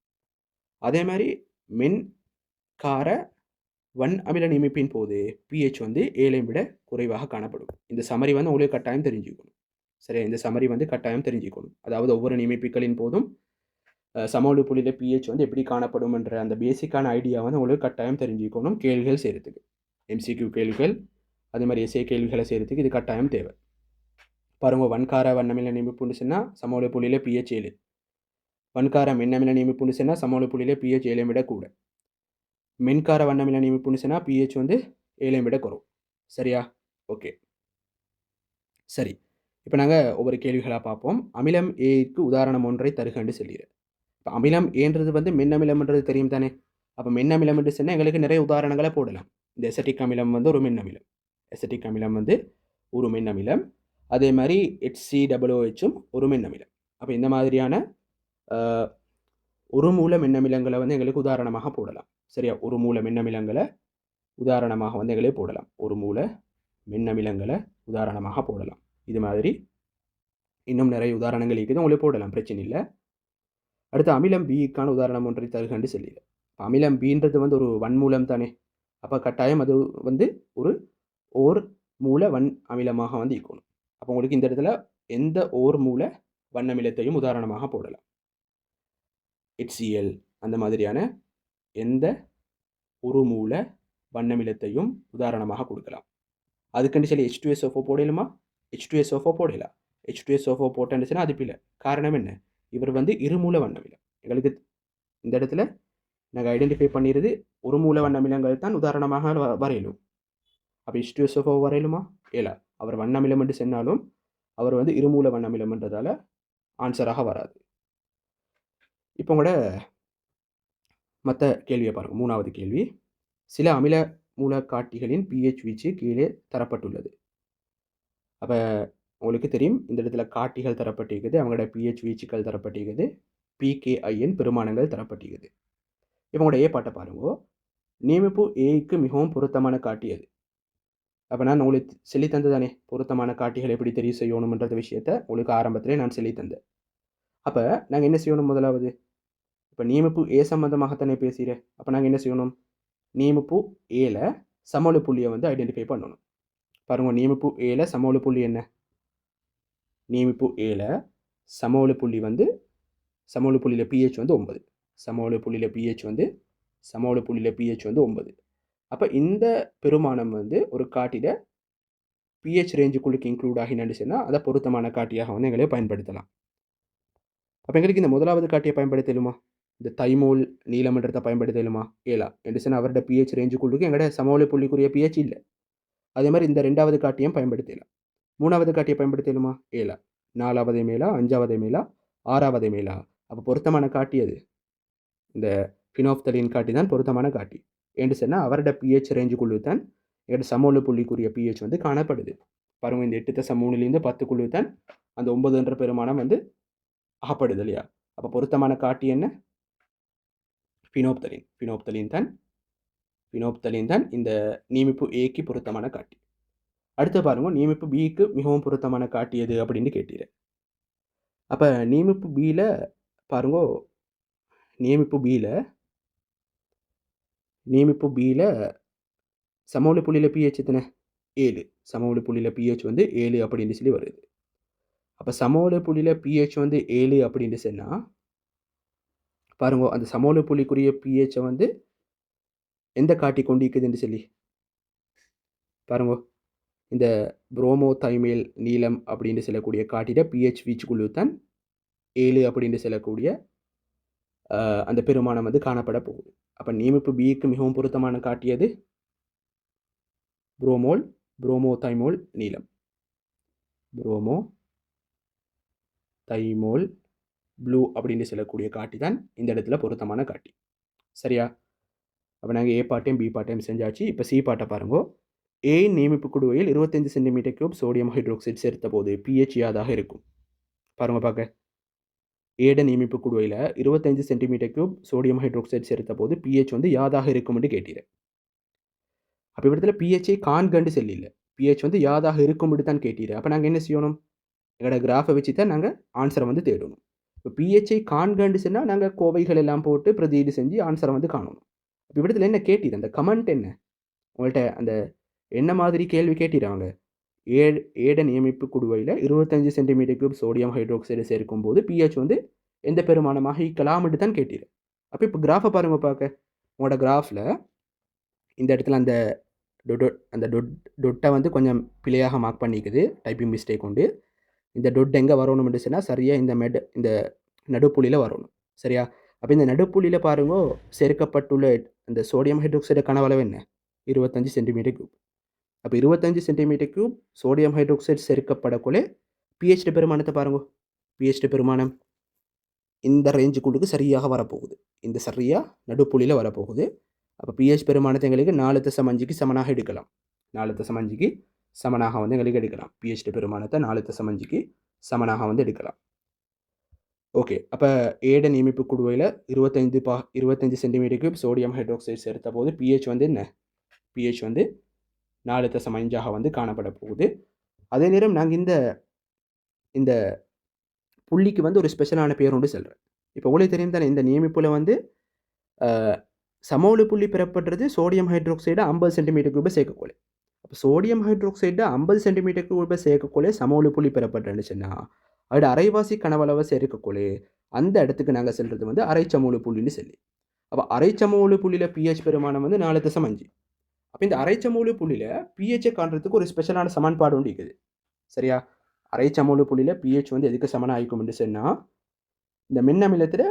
அதே மாதிரி மென்கார வன் அமில நியமிப்பின் போது பிஹெச் வந்து 7ஐ விட குறைவாக காணப்படும். இந்த சமரி வந்து உங்களுக்கு கட்டாயம் தெரிஞ்சுக்கணும். சரியா? இந்த சமரி வந்து கட்டாயம் தெரிஞ்சுக்கணும். அதாவது ஒவ்வொரு நியமிப்புகளின் போதும் சமோல புள்ளியில் பிஹெச் வந்து எப்படி காணப்படும் என்ற அந்த பேசிக்கான ஐடியா வந்து உங்களுக்கு கட்டாயம் தெரிஞ்சுக்கணும். கேள்விகள் செய்கிறதுக்கு MCQ கேள்விகள் அதே மாதிரி எஸ்ஏ கேள்விகளை செய்கிறதுக்கு இது கட்டாயம் தேவை. பாருங்க, வன்கார வண்ணமில நியமிப்புன்னு சொன்னால் சமோல புள்ளியில் பிஹெச் 7. வன்கார மென்னமில நியமிப்புன்னு சொன்னால் சமோல புள்ளியில் பிஹெச் 7ஐ விட கூட. மென்கார வண்ணமில நியமிப்புன்னு சொன்னால் பிஹெச் வந்து 7ஐ விட குறைவு. சரியா? ஓகே. சரி, இப்போ நாங்கள் ஒவ்வொரு கேள்விகளாக பார்ப்போம். அமிலம் ஏக்கு உதாரணம் ஒன்றை தருகன்னு சொல்லிடுறேன். இப்போ அமிலம் ஏன்றது வந்து மென்னமிலம்ன்றது தெரியும் தானே. அப்போ மென்னமிலம் என்று சொன்னால் எங்களுக்கு நிறைய உதாரணங்களை போடலாம். இந்த எசட்டிக் அமிலம் வந்து ஒரு மின்னமிலம். எசட்டிக் அமிலம் வந்து ஒரு மின்னமிலம். அதே மாதிரி HCOOHும் ஒரு மின்னமிலம். அப்போ இந்த மாதிரியான ஒரு மூல மின்னமிலங்களை வந்து எங்களுக்கு உதாரணமாக போடலாம். சரியா, ஒரு மூல மின்னமிலங்களை உதாரணமாக வந்து எங்களே போடலாம். ஒரு மூல மின்னமிலங்களை உதாரணமாக போடலாம். இது மாதிரி இன்னும் நிறைய உதாரணங்கள் இருக்குது, உங்களே போடலாம், பிரச்சனை இல்லை. அடுத்து அமிலம் பிக்கான உதாரணம் ஒன்றை தருகண்டு சொல்லல. அமிலம் பின்றது வந்து ஒரு வன்மூலம் தானே. அப்போ கட்டாயம் அது வந்து ஒரு ஓர் மூல வன் அமிலமாக வந்து இருக்கணும். அப்போ உங்களுக்கு இந்த இடத்துல எந்த ஓர் மூல வண்ணமிலத்தையும் உதாரணமாக போடலாம். HCl அந்த மாதிரியான எந்த ஒரு மூல வண்ணமிலத்தையும் உதாரணமாக கொடுக்கலாம். அதுக்குன்னு சொல்லி H2SO4 போடலுமா? H2SO4 போடலாம். H2SO4 போட்டேன்னு அது பிள்ளை. காரணம் என்ன? இவர் வந்து இருமூல வண்ணமிலம். எங்களுக்கு இந்த இடத்துல நாங்கள் ஐடென்டிஃபை பண்ணிடுறது ஒரு மூல வண்ணமிலங்கள் தான் உதாரணமாக வரையலும். அப்போ H2SO4 வரையலுமா? ஏலா. அவர் வண்ணமிலம் என்று சொன்னாலும் அவர் வந்து இருமூல வண்ணமிலம்ன்றதால ஆன்சராக வராது. இப்போ கூட மற்ற கேள்வியை பாருங்கள். 3வது கேள்வி, சில அமில மூலக்காட்டிகளின் pH வீச்சு கீழே தரப்பட்டுள்ளது. அப்போ உங்களுக்கு தெரியும், இந்த இடத்துல காட்டிகள் தரப்பட்டிருக்குது, அவங்களோட pH வீச்சுக்கள் தரப்பட்டிருக்குது, pKiன் பெருமானங்கள் தரப்பட்டிருக்குது. இப்போ உங்களோட பாட்டை பாருங்க. நியமிப்பு ஏக்கு மிகவும் பொருத்தமான காட்டி அது. அப்போ நான் உங்களுக்கு சொல்லி தந்ததானே பொருத்தமான காட்டிகள் எப்படி தெரிவு செய்யணும்ன்ற விஷயத்த உங்களுக்கு ஆரம்பத்திலே நான் சொல்லி தந்தேன். அப்போ நாங்கள் என்ன செய்யணும்? முதலாவது இப்போ நியமிப்பு ஏ சம்பந்தமாகத்தானே பேசுகிறேன். அப்போ நாங்கள் என்ன செய்யணும்? நியமிப்பு ஏல சமவெளி புள்ளியை வந்து ஐடென்டிஃபை பண்ணணும். பாருங்க, நியமிப்பு ஏல சமவெளி புள்ளி என்ன? நியமிப்பு ஏல சமவெளி புள்ளி வந்து சமவெளி புள்ளியில் pH வந்து 9. சமவெளி புள்ளியில் pH வந்து 9. அப்போ இந்த பெருமானம் வந்து ஒரு காட்டிட pH ரேஞ்சுக்குள்ளுக்கு இன்க்ளூட் ஆகினு சொன்னால் அதை பொருத்தமான காட்டியாக வந்து எங்களே பயன்படுத்தலாம். அப்போ எங்களுக்கு இந்த முதலாவது காட்டியை பயன்படுத்தலுமா? இந்த தைமோல் நீலமன்றத்தை பயன்படுத்தலுமா? ஏலா என்று சொன்னால் அவரோட pH ரேஞ்சுக்குள்ளுக்கு எங்களோட சமவெளி புள்ளிக்குரிய pH இல்லை. அதே மாதிரி இந்த 2வது காட்டியும் பயன்படுத்தலாம். 3வது காட்டியை பயன்படுத்தலுமா? ஏலா. 4வது மேலா, 5வது மேலா, 6வது மேலா? அப்போ பொருத்தமான காட்டி அது இந்த ஃபினோப்தலின் காட்டி தான் பொருத்தமான காட்டி. என்று சொன்னால் அவரோட pH ரேஞ்சுக்குள்ளு தான் எங்களோட சமவெளி புள்ளிக்குரிய pH வந்து காணப்படுது. பாருங்கள், இந்த 8.3லேருந்து 10க்குள்ளு தான் அந்த 9 பெருமானம் வந்து ஆகப்படுது இல்லையா? அப்போ பொருத்தமான காட்டி என்ன? ஃபினோப்தலின். ஃபினோப்தலின் தான் இந்த நியமிப்பு ஏக்கு பொருத்தமான காட்டி. அடுத்து பாருங்க, நியமிப்பு பிக்கு மிகவும் பொருத்தமான காட்டி எது அப்படின்னு கேட்டீர். அப்போ நியமிப்பு பியில் பாருங்க, நியமிப்பு பியில் சமவெளி புள்ளியில் pH எத்தனை? 7. சமவெளி புள்ளியில் pH வந்து 7 அப்படின்னு சொல்லி வருது. அப்போ சமவெளி புள்ளியில் pH வந்து 7 அப்படின்னு சொன்னால் பாருங்க, அந்த சமவெளி புள்ளிக்குரிய pH வந்து எந்த காட்டி கொண்டிருக்குதுன்னு சொல்லி பாருங்க. இந்த புரோமோதைமேல் நீலம் அப்படின்னு சொல்லக்கூடிய காட்டிட pH வீச்சுக்குள்ளு தான் 7 அப்படின்னு சொல்லக்கூடிய அந்த பெருமானம் வந்து காணப்பட போகுது. அப்போ நியமிப்பு பிக்கு மிகவும் பொருத்தமான காட்டியது புரோமோதைமோல் நீலம். புரோமோதைமோல் ப்ளூ அப்படின்னு சொல்லக்கூடிய காட்டி தான் இந்த இடத்துல பொருத்தமான காட்டி. சரியா? அப்போ நாங்கள் ஏ பாட்டையும் பி பாட்டையும் செஞ்சாச்சு. இப்போ சி பாட்டை பாருங்க. ஏ நியமிப்பு குடுவையில் 25 cm³ சோடியம் ஹைட்ரோக்சைடு சேர்த்த போது pH யாதாக இருக்கும்? பாருங்க பார்க்க. ஏட நியமிப்பு குடுவையில் 25 cm³ சோடியம் ஹைட்ரோக்சைடு சேர்த்த போது pH வந்து யாதாக இருக்கும்னு கேட்டீர். அப்போ இடத்துல pHஐ காண்கண்டு செல்லில்லை, pH வந்து யாதாக இருக்கும்னு தான் கேட்டீர். அப்போ நாங்கள் என்ன செய்யணும்? எங்களோட கிராஃபை வச்சு தான் நாங்கள் ஆன்சரை வந்து தேடணும். இப்போ pHஐ காண்கண்டு சொன்னால் நாங்கள் கோவைகள் எல்லாம் போட்டு பிரதியீடு செஞ்சு ஆன்சரை வந்து காணணும். அப்போ இடத்துல என்ன கேட்டீர்? அந்த கமெண்ட் என்ன? உங்கள்கிட்ட அந்த என்ன மாதிரி கேள்வி கேட்டிருக்காங்க? ஏட நியமிப்பு குடுவையில் 25 cm³ சோடியம் ஹைட்ரோக்சைடு சேர்க்கும் போது pH வந்து எந்த பெருமானமாக ஈக்கலாம்னு தான் கேட்டீர். அப்போ இப்போ கிராஃபை பாருங்க பார்க்க. உங்களோட கிராஃபில் இந்த இடத்துல அந்த டொட்டை வந்து கொஞ்சம் பிழையாக மார்க் பண்ணிக்குது, டைப்பிங் மிஸ்டேக் உண்டு. இந்த டொட் எங்கே வரணும்னு சொன்னால் சரியாக இந்த நடுப்புள்ளியில் வரணும். சரியா? அப்போ இந்த நடுப்புள்ளியில் பாருங்க, சேர்க்கப்பட்டுள்ள இந்த சோடியம் ஹைட்ரோக்சைடு கனவளவு என்ன? 25 cm³. அப்போ 25 cm³ சோடியம் ஹைட்ரோக்சைடு சேர்க்கப்படக்குள்ளே pH பெருமானத்தை பாருங்க. pH பெருமானம் இந்த ரேஞ்சுக்குள்ளுக்கு சரியாக வரப்போகுது. இந்த சரியாக நடுப்புள்ளியில் வரப்போகுது. அப்போ பிஹெச் பெருமானத்தை எங்களுக்கு 4.5க்கு சமனாக எடுக்கலாம். 4.5க்கு சமனாக வந்து எங்களுக்கு எடுக்கலாம். பிஹெச் பெருமானத்தை 4.5க்கு சமனாக வந்து எடுக்கலாம். ஓகே, அப்போ ஏட நியமிப்பு குடுவையில் 25 சென்டிமீட்டருக்கு சோடியம் ஹைட்ராக்சைடு சேர்த்த போது பிஹெச் வந்து என்ன? பிஹெச் வந்து 4.5 வந்து காணப்பட போகுது. அதே நேரம் நாங்கள் இந்த புள்ளிக்கு வந்து ஒரு ஸ்பெஷலான பேர் ஒன்று சொல்கிறேன். இப்போ உங்களுக்கு தெரியும் தானே, இந்த நியமிப்பில் வந்து சமவெளி புள்ளி பெறப்படுறது சோடியம் ஹைட்ராக்சைடு 50 சென்டிமீட்டர் கியூபை சேர்க்கக்கொள்ள. அப்போ சோடியம் ஹைட்ராக்சைடு 50 சென்டிமீட்டர் கியூபை சேர்க்கக்கொள்ள சமவெளி புள்ளி பெறப்பட்டுச்சுன்னா அதோட அரைவாசி கனவளவை சேர்க்கக்கொள்ளே அந்த இடத்துக்கு நாங்கள் செல்வது வந்து அரை சமவெளி புள்ளின்னு சொல்லி. அப்போ அரை சமவெளி புள்ளியில் பிஹெச் பெருமானம் வந்து 4.5. அப்போ இந்த அரை சமவெளி புள்ளியில் பிஹெச்சை காண்றதுக்கு ஒரு ஸ்பெஷலான சமன்பாடு ஒன்று இருக்குது. சரியா? அரை சமவெளி புள்ளியில் பிஹெச் வந்து எதுக்கு சமனாக ஆயிக்கும்னு சொன்னால் இந்த மின்னமிலத்தில்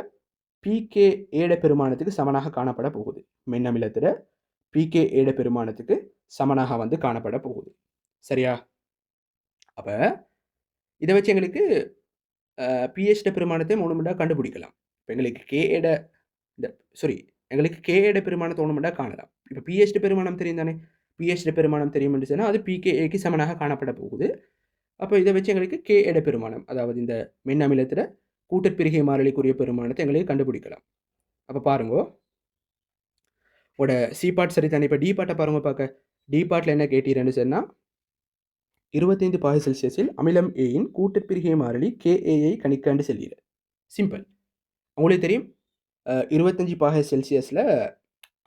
பிகே ஏட பெருமானத்துக்கு சமனாக காணப்பட போகுது. மின்னமிலத்தில் பிகே ஏட பெருமானத்துக்கு சமனாக வந்து காணப்பட போகுது. சரியா? அப்போ இதை வச்சு எங்களுக்கு பிஹெச்ட பெருமானத்தை மூணுமெண்டா கண்டுபிடிக்கலாம். இப்போ எங்களுக்கு எங்களுக்கு கேஏட பெருமானத்தை ஒன்றுமெண்டா காணலாம். இப்போ பிஹெச்ட பெருமானம் தெரியும் தானே, பிஹெச்ட பெருமானம் தெரியும் என்று சொன்னால் அது பிகேஏக்கு சமனாக காணப்பட போகுது. அப்போ இதை வச்சு எங்களுக்கு கேஏட பெருமானம், அதாவது இந்த மின்னமிலத்தில் கூட்டற்பிரிகை மாறிலிக்குரிய பெருமானத்தை எங்களுக்கு கண்டுபிடிக்கலாம். அப்போ பாருங்க, சி பார்ட் சரி தானே. இப்போ டி பார்ட்டை பாருங்க. பார்க்க டி பார்ட்டில் என்ன கேட்டீரன்னு சொன்னால் 25 பாகை செல்சியஸில் அமிலம் ஏயின் கூட்டற்பிரிகை மாறிலி கேஏயை கணிக்காண்டு செல்கிற. சிம்பிள். உங்களுக்கு தெரியும் 25 பாகை செல்சியஸில்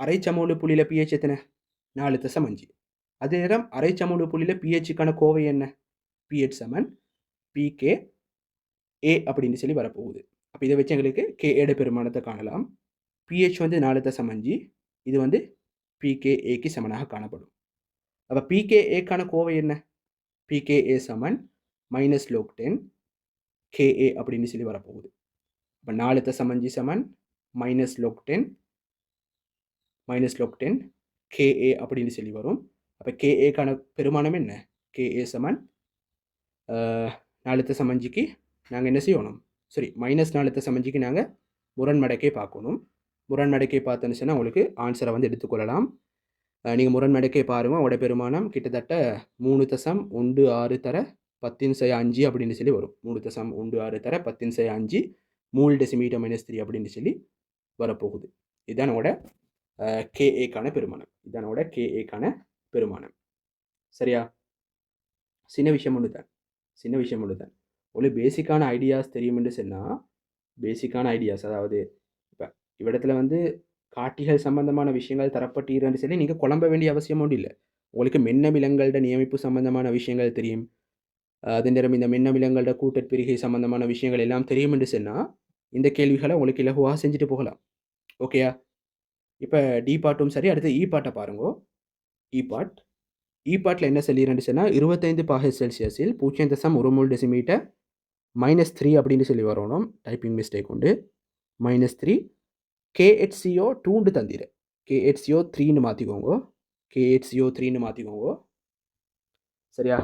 அரை சமவெளி புள்ளியில் பிஹெச் எத்தனை? 4.5. அதே நேரம் அரை சமவெளி புள்ளியில் பிஹெச்சுக்கான கோவை என்ன? பிஹெச் சமன் பிகே ஏ அப்படின்னு சொல்லி வரப்போகுது. அப்போ இதை வச்சு எங்களுக்கு கேஏட பெருமானத்தை காணலாம். பிஹெச் வந்து 4.5, இது வந்து பிகேஏக்கு சமனாக காணப்படும். அப்போ பிகேஏக்கான கோவை என்ன? பிகேஏ சமன் -log10 கேஏ அப்படின்னு சொல்லி வரப்போகுது. அப்போ 4.5 சமன் -log10 கேஏ அப்படின்னு சொல்லி வரும். அப்போ கேஏக்கான பெருமானம் என்ன? கேஏ சமன் 4.5க்கு நாங்கள் என்ன செய்யணும்? -4.5க்கு நாங்கள் முரண்மடக்கை பார்க்கணும். முரண்மடக்கை பார்த்தோன்னு சொன்னால் உங்களுக்கு ஆன்சரை வந்து எடுத்துக்கொள்ளலாம். நீங்கள் முரண்மடக்கை பாருங்கள். உங்களோட பெருமானம் கிட்டத்தட்ட 3.16 தர 10⁵5 அப்படின்னு சொல்லி வரும். 3.16 தர 10⁵5 மூல் டெசிமீட்டர் -3 அப்படின்னு சொல்லி வரப்போகுது. இதுதான் நம்மளோட கேஏக்கான பெருமானம். இதுதான் நம்மளோட கேஏக்கான பெருமானம். சரியா? சின்ன விஷயம் ஒன்று தான். உங்களுக்கு பேசிக்கான ஐடியாஸ் தெரியும் என்று சொன்னால், பேசிக்கான ஐடியாஸ், அதாவது இப்போ இவ்விடத்தில் வந்து காட்டிகள் சம்பந்தமான விஷயங்கள் தரப்பட்டீர்னு சொல்லி நீங்கள் குழம்ப வேண்டிய அவசியம் ஒன்றும் இல்லை. உங்களுக்கு மின்னமிலங்களோட நியமிப்பு சம்பந்தமான விஷயங்கள் தெரியும். அதே நேரம் இந்த மின்னமிலங்களோட கூட்டற்பிரிகை சம்பந்தமான விஷயங்கள் எல்லாம் தெரியும் என்று சொன்னால் இந்த கேள்விகளை உங்களுக்கு இலகுவாக செஞ்சுட்டு போகலாம். ஓகேயா? இப்போ டி பார்ட்டும் சரி. அடுத்து இ பார்ட்டை பாருங்க. இ பார்ட்டில் என்ன சொல்லிடுறேன்னு சொன்னால் 25 பாகை செல்சியஸில் 0.1 மோல் டெசிமீட்டர் -3 அப்படின்னு சொல்லி வரணும். டைப்பிங் மிஸ்டேக் உண்டு. -3 KHCO 2 தந்திர. KHCO 3ன்னு மாற்றிக்கோங்க. KHCO 3ன்னு மாற்றிக்கோங்க. சரியா?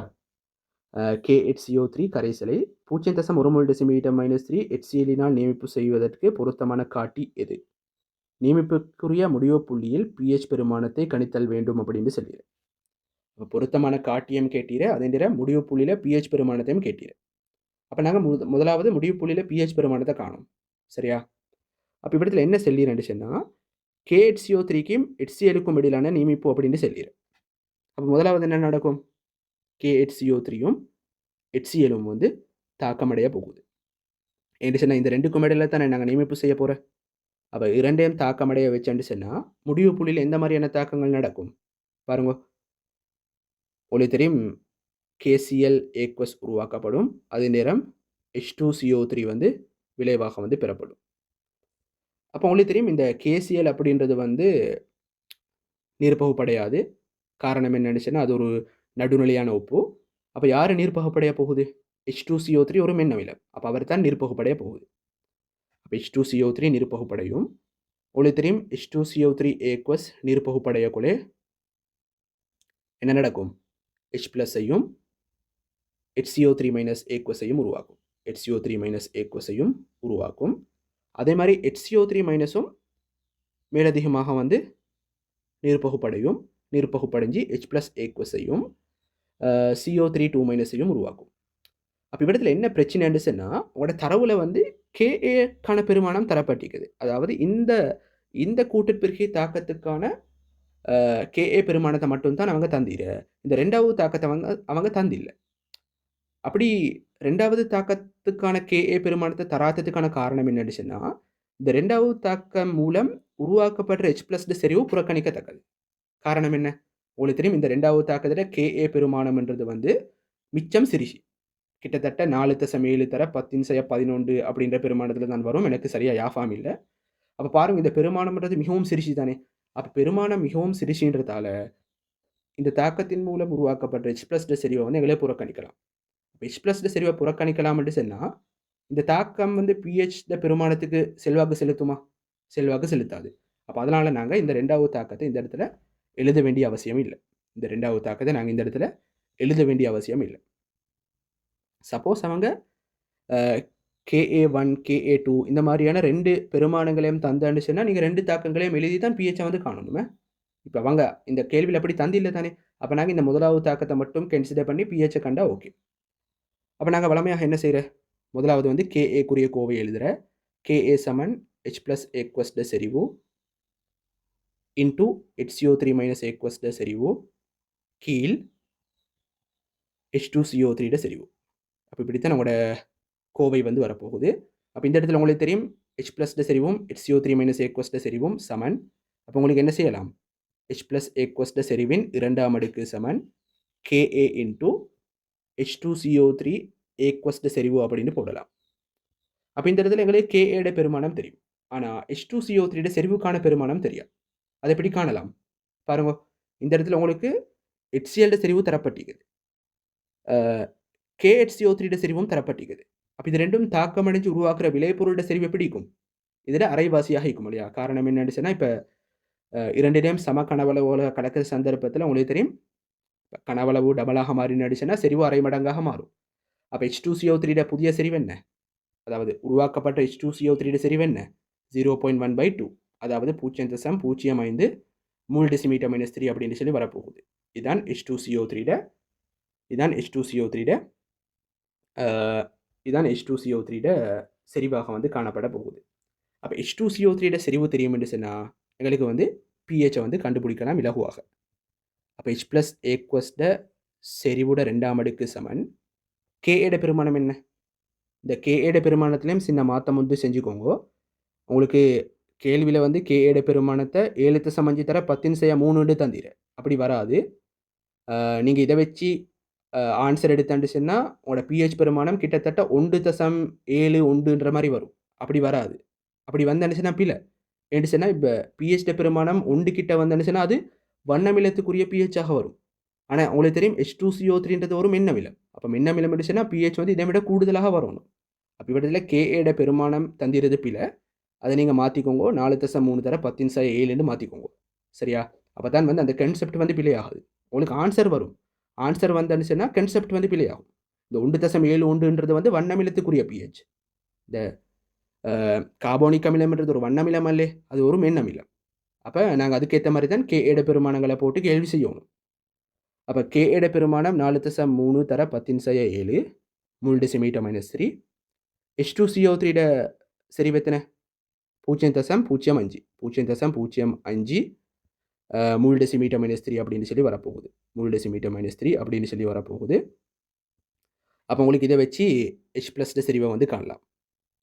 KHCO 3 கரைசலை 0.1 மோல் டெசிமீட்டர் -3 HCl நியமிப்பு செய்வதற்கு பொருத்தமான காட்டி எது? நியமிப்புக்குரிய முடிவு புள்ளியில் pH பெருமானத்தை கணித்தல் வேண்டும் அப்படின்னு சொல்லிடு. பொருத்தமான காட்டியம் கேட்டீர, அதே நேரம் முடிவு புள்ளியில் pH பெருமானத்தையும் கேட்டீர. அப்போ நாங்கள் முதலாவது முடிவு புள்ளியில் pH பெருமானத்தை காணும். சரியா? அப்போ இவ்விடத்தில் என்ன சொல்லிடுறேன்னு சொன்னால் KHCO 3க்கும் HClக்கும் இடையிலான நியமிப்பு அப்படின்னு சொல்லிடு. அப்போ முதலாவது என்ன நடக்கும்? KHCO 3யும் HClவும் வந்து தாக்கமடைய போகுது. என்று சொன்னால் இந்த ரெண்டுக்கும் இடையில தானே நாங்கள் நியமிப்பு செய்ய போகிறோம். அப்போ இரண்டையும் தாக்கமடைய வச்சுன்னு சொன்னால் முடிவு புள்ளியில் எந்த மாதிரியான தாக்கங்கள் நடக்கும் பாருங்க. உங்களுக்கு தெரியும் KCl aqueous உருவாக்கப்படும். அதே நேரம் H2CO3 வந்து விளைவாக வந்து பெறப்படும். அப்போ உங்களுக்கு தெரியும் இந்த KCl அப்படின்றது வந்து நீர்ப்பகுப்படையாது. காரணம் என்னன்னு சொன்னால் அது ஒரு நடுநிலையான உப்பு. அப்போ யார் நீர்ப்பகுப்படைய போகுது? H2CO3 ஒரு மென்னமிலம். அப்போ அவர் தான் நீர்ப்பகுப்படைய போகுது. அப்போ H2CO3 நீர்ப்பகுப்படையும். உங்களுக்கு தெரியும் H2CO3 aqueous நீர்ப்பகுப்படையக்குள்ளே என்ன நடக்கும்? H+ஐயும் HCO3- aqueous-ஐயும் உருவாக்கும். HCO3- aqueous-ஐயும் உருவாக்கும். அதே மாதிரி HCO3- மேலதிகமாக வந்து நீர்ப்பகுப்படையும். நீர்ப்பகுப்படைஞ்சு H+ aqueous-ஐயும் CO3 2- உருவாக்கும். அப்போ இவ்விடத்தில் என்ன பிரச்சனைன்னு சொன்னால் உங்களோட தரவுல வந்து KAக்கான பெருமானம் தரப்பட்டிருக்குது. அதாவது இந்த கூட்டுப்பிற்கை தாக்கத்துக்கான KA பெருமானத்தை மட்டும்தான் அவங்க தந்தீர. இந்த ரெண்டாவது தாக்கத்தை அவங்க தந்தில்லை. அப்படி ரெண்டாவது தாக்கத்துக்கான KA பெருமானத்தை தராததுக்கான காரணம் என்னன்னு சொன்னால் இந்த ரெண்டாவது தாக்கம் மூலம் உருவாக்கப்படுற H+ செறிவு புறக்கணிக்கத்தக்கது. காரணம் என்ன? உங்களுக்கு தெரியும், இந்த ரெண்டாவது தாக்கத்தில் KA பெருமானம்ன்றது வந்து மிச்சம் சிறிசி. கிட்டத்தட்ட 4.7 தர 10⁻11 அப்படின்ற பெருமானத்தில் தான் வரும். எனக்கு சரியாக யாஃபாம் இல்லை. அப்போ பாருங்கள், இந்த பெருமானம்ன்றது மிகவும் சிறிசி தானே. அப்போ பெருமானம் மிகவும் சிறிசின்றதால இந்த தாக்கத்தின் மூலம் உருவாக்கப்பட்ட H+ செறிவை வந்து எங்களே புறக்கணிக்கலாம். H+ செறிவை புறக்கணிக்கலாம்னு சொன்னால் இந்த தாக்கம் வந்து pH பெருமானத்துக்கு செல்வாக்கு செலுத்துமா? செல்வாக்கு செலுத்தாது. அப்போ அதனால் நாங்கள் இந்த ரெண்டாவது தாக்கத்தை இந்த இடத்துல எழுத வேண்டிய அவசியம் இல்லை. இந்த ரெண்டாவது தாக்கத்தை நாங்கள் இந்த இடத்துல எழுத வேண்டிய அவசியம் இல்லை. சப்போஸ் அவங்க KA1 KA2 இந்த மாதிரியான 2 பெருமானங்களையும் தந்தான்னு சொன்னால் நீங்கள் 2 தாக்கங்களையும் எழுதி தான் pH வந்து காணணுமே. இப்போ அவங்க இந்த கேள்வியில் அப்படி தந்தில்லை தானே. அப்போ நாங்கள் இந்த முதலாவது தாக்கத்தை மட்டும் கன்சிடர் பண்ணி pH கண்டா ஓகே. அப்போ நாங்கள் வளமையாக என்ன செய்கிற, முதலாவது வந்து KAக்குரிய கோவை எழுதுகிற. KA H+ aqueous செறிவு இன்டூ HCO3- aqueous செறிவு கீழ் H2CO3 செறிவு. அப்போ இப்படித்தான் நம்மளோட கோவை வந்து வரப்போகுது. அப்போ இந்த இடத்துல உங்களுக்கு தெரியும் H+ செறிவும் HCO3- aqueous செறிவும் சமன். அப்போ உங்களுக்கு என்ன செய்யலாம், H+ aqueous செறிவின் 2ஆம் அடுக்கு சமன் KA இன்டூ H2CO3 aqueous செறிவு அப்படின்னு போடலாம். அப்போ இந்த இடத்துல எங்களுக்கு KA பெருமானம் தெரியும். ஆனால் H2CO3 செறிவுக்கான பெருமானம் தெரியாது. அதை எப்படி காணலாம் பாருங்க. இந்த இடத்துல உங்களுக்கு HCl செறிவு தரப்பட்டிருக்குது, KHCO3 செறிவும் தரப்பட்டிருக்குது. அப்போ இது ரெண்டும் தாக்கமடைஞ்சு உருவாக்குற விளைபொருளோட செறிவு எப்படி இருக்கும்? இதில் அரைவாசியாக இருக்கும் இல்லையா? காரணம் என்னன்னு சொன்னால் இப்போ 2 சம கனவளவோட கலக்கிற சந்தர்ப்பத்தில் உங்களுக்கு தெரியும் கனவளவு டபுளாக மாறினு அடிச்சுன்னா செறிவு அரை மடங்காக மாறும். அப்போ H2CO3 புதிய செறிவு என்ன? அதாவது உருவாக்கப்பட்ட H2CO3 செறிவு என்ன? 0.1/2, அதாவது 0.05 மூல் டெசிமீட்டர் -3 அப்படின்னு சொல்லி வரப்போகுது. இதுதான் H2CO3 செறிவாக வந்து காணப்பட போகுது. அப்போ H2CO3 செறிவு தெரியும் என்று சொன்னால் எங்களுக்கு வந்து pH வந்து கண்டுபிடிக்கலாம் இலகுவாக. அப்போ H+ aqueous செறிவோட 2ஆம் அடுக்கு சமன் KA பெருமானம் என்ன? இந்த KA பெருமானத்திலையும் சின்ன மாற்றம் வந்து செஞ்சுக்கோங்க. உங்களுக்கு கேள்வியில் வந்து KA பெருமானத்தை 7.5 தர 10⁻3 தந்தீர. அப்படி வராது. நீங்கள் இதை வச்சு ஆன்சர் எடுத்தாண்டு சொன்னால் உங்களோட pH பெருமானம் கிட்டத்தட்ட 1.71 மாதிரி வரும். அப்படி வராது. அப்படி வந்தனுச்சுன்னா பிள்ளை என்று சொன்னால் இப்போ pH பெருமானம் 1 கிட்ட வந்தனுச்சுன்னா அது வண்ணமிலத்துக்குரிய pH-ஆக வரும். ஆனால் உங்களுக்கு தெரியும் H2CO3 ஒரு மென்னமிலம். அப்போ மென்னமிலம் எடுச்சுன்னா pH வந்து இதை விட கூடுதலாக வரணும். அப்போ இவற்றில் KA பெருமானம் தந்திரது பிள்ளை. அதை நீங்கள் மாற்றிக்கோங்க. 4.3 தர 10⁻7 மாற்றிக்கோங்க. சரியா? அப்போ தான் வந்து அந்த கன்செப்ட் வந்து பிழை ஆகுது. உங்களுக்கு ஆன்சர் வரும். ஆன்சர் வந்தன்னு சொன்னால் கன்செப்ட் வந்து பிழை ஆகும். இந்த 1.71 வந்து வண்ணமிலத்துக்குரிய pH. இந்த கார்போனிக் அமிலம்ன்றது ஒரு வண்ணமிலம் அல்லே, அது ஒரு மென்னமிலம். அப்போ நாங்கள் அதுக்கேற்ற மாதிரி தான் KA பெருமானங்களை போட்டு கேள்வி செய்யணும். அப்போ KA பெருமானம் 4.3 தர 10⁻7 மூல் டெசிமீட்டர் -3. H2CO3 செறிவெத்தனை 0.05 மூல் டெசிமீட்டர் -3 அப்படின்னு சொல்லி வரப்போகுது. மூல் டெசிமீட்டர் -3 அப்படின்னு சொல்லி வரப்போகுது. அப்போ உங்களுக்கு இதை வச்சு H+ செறிவை வந்து காணலாம்.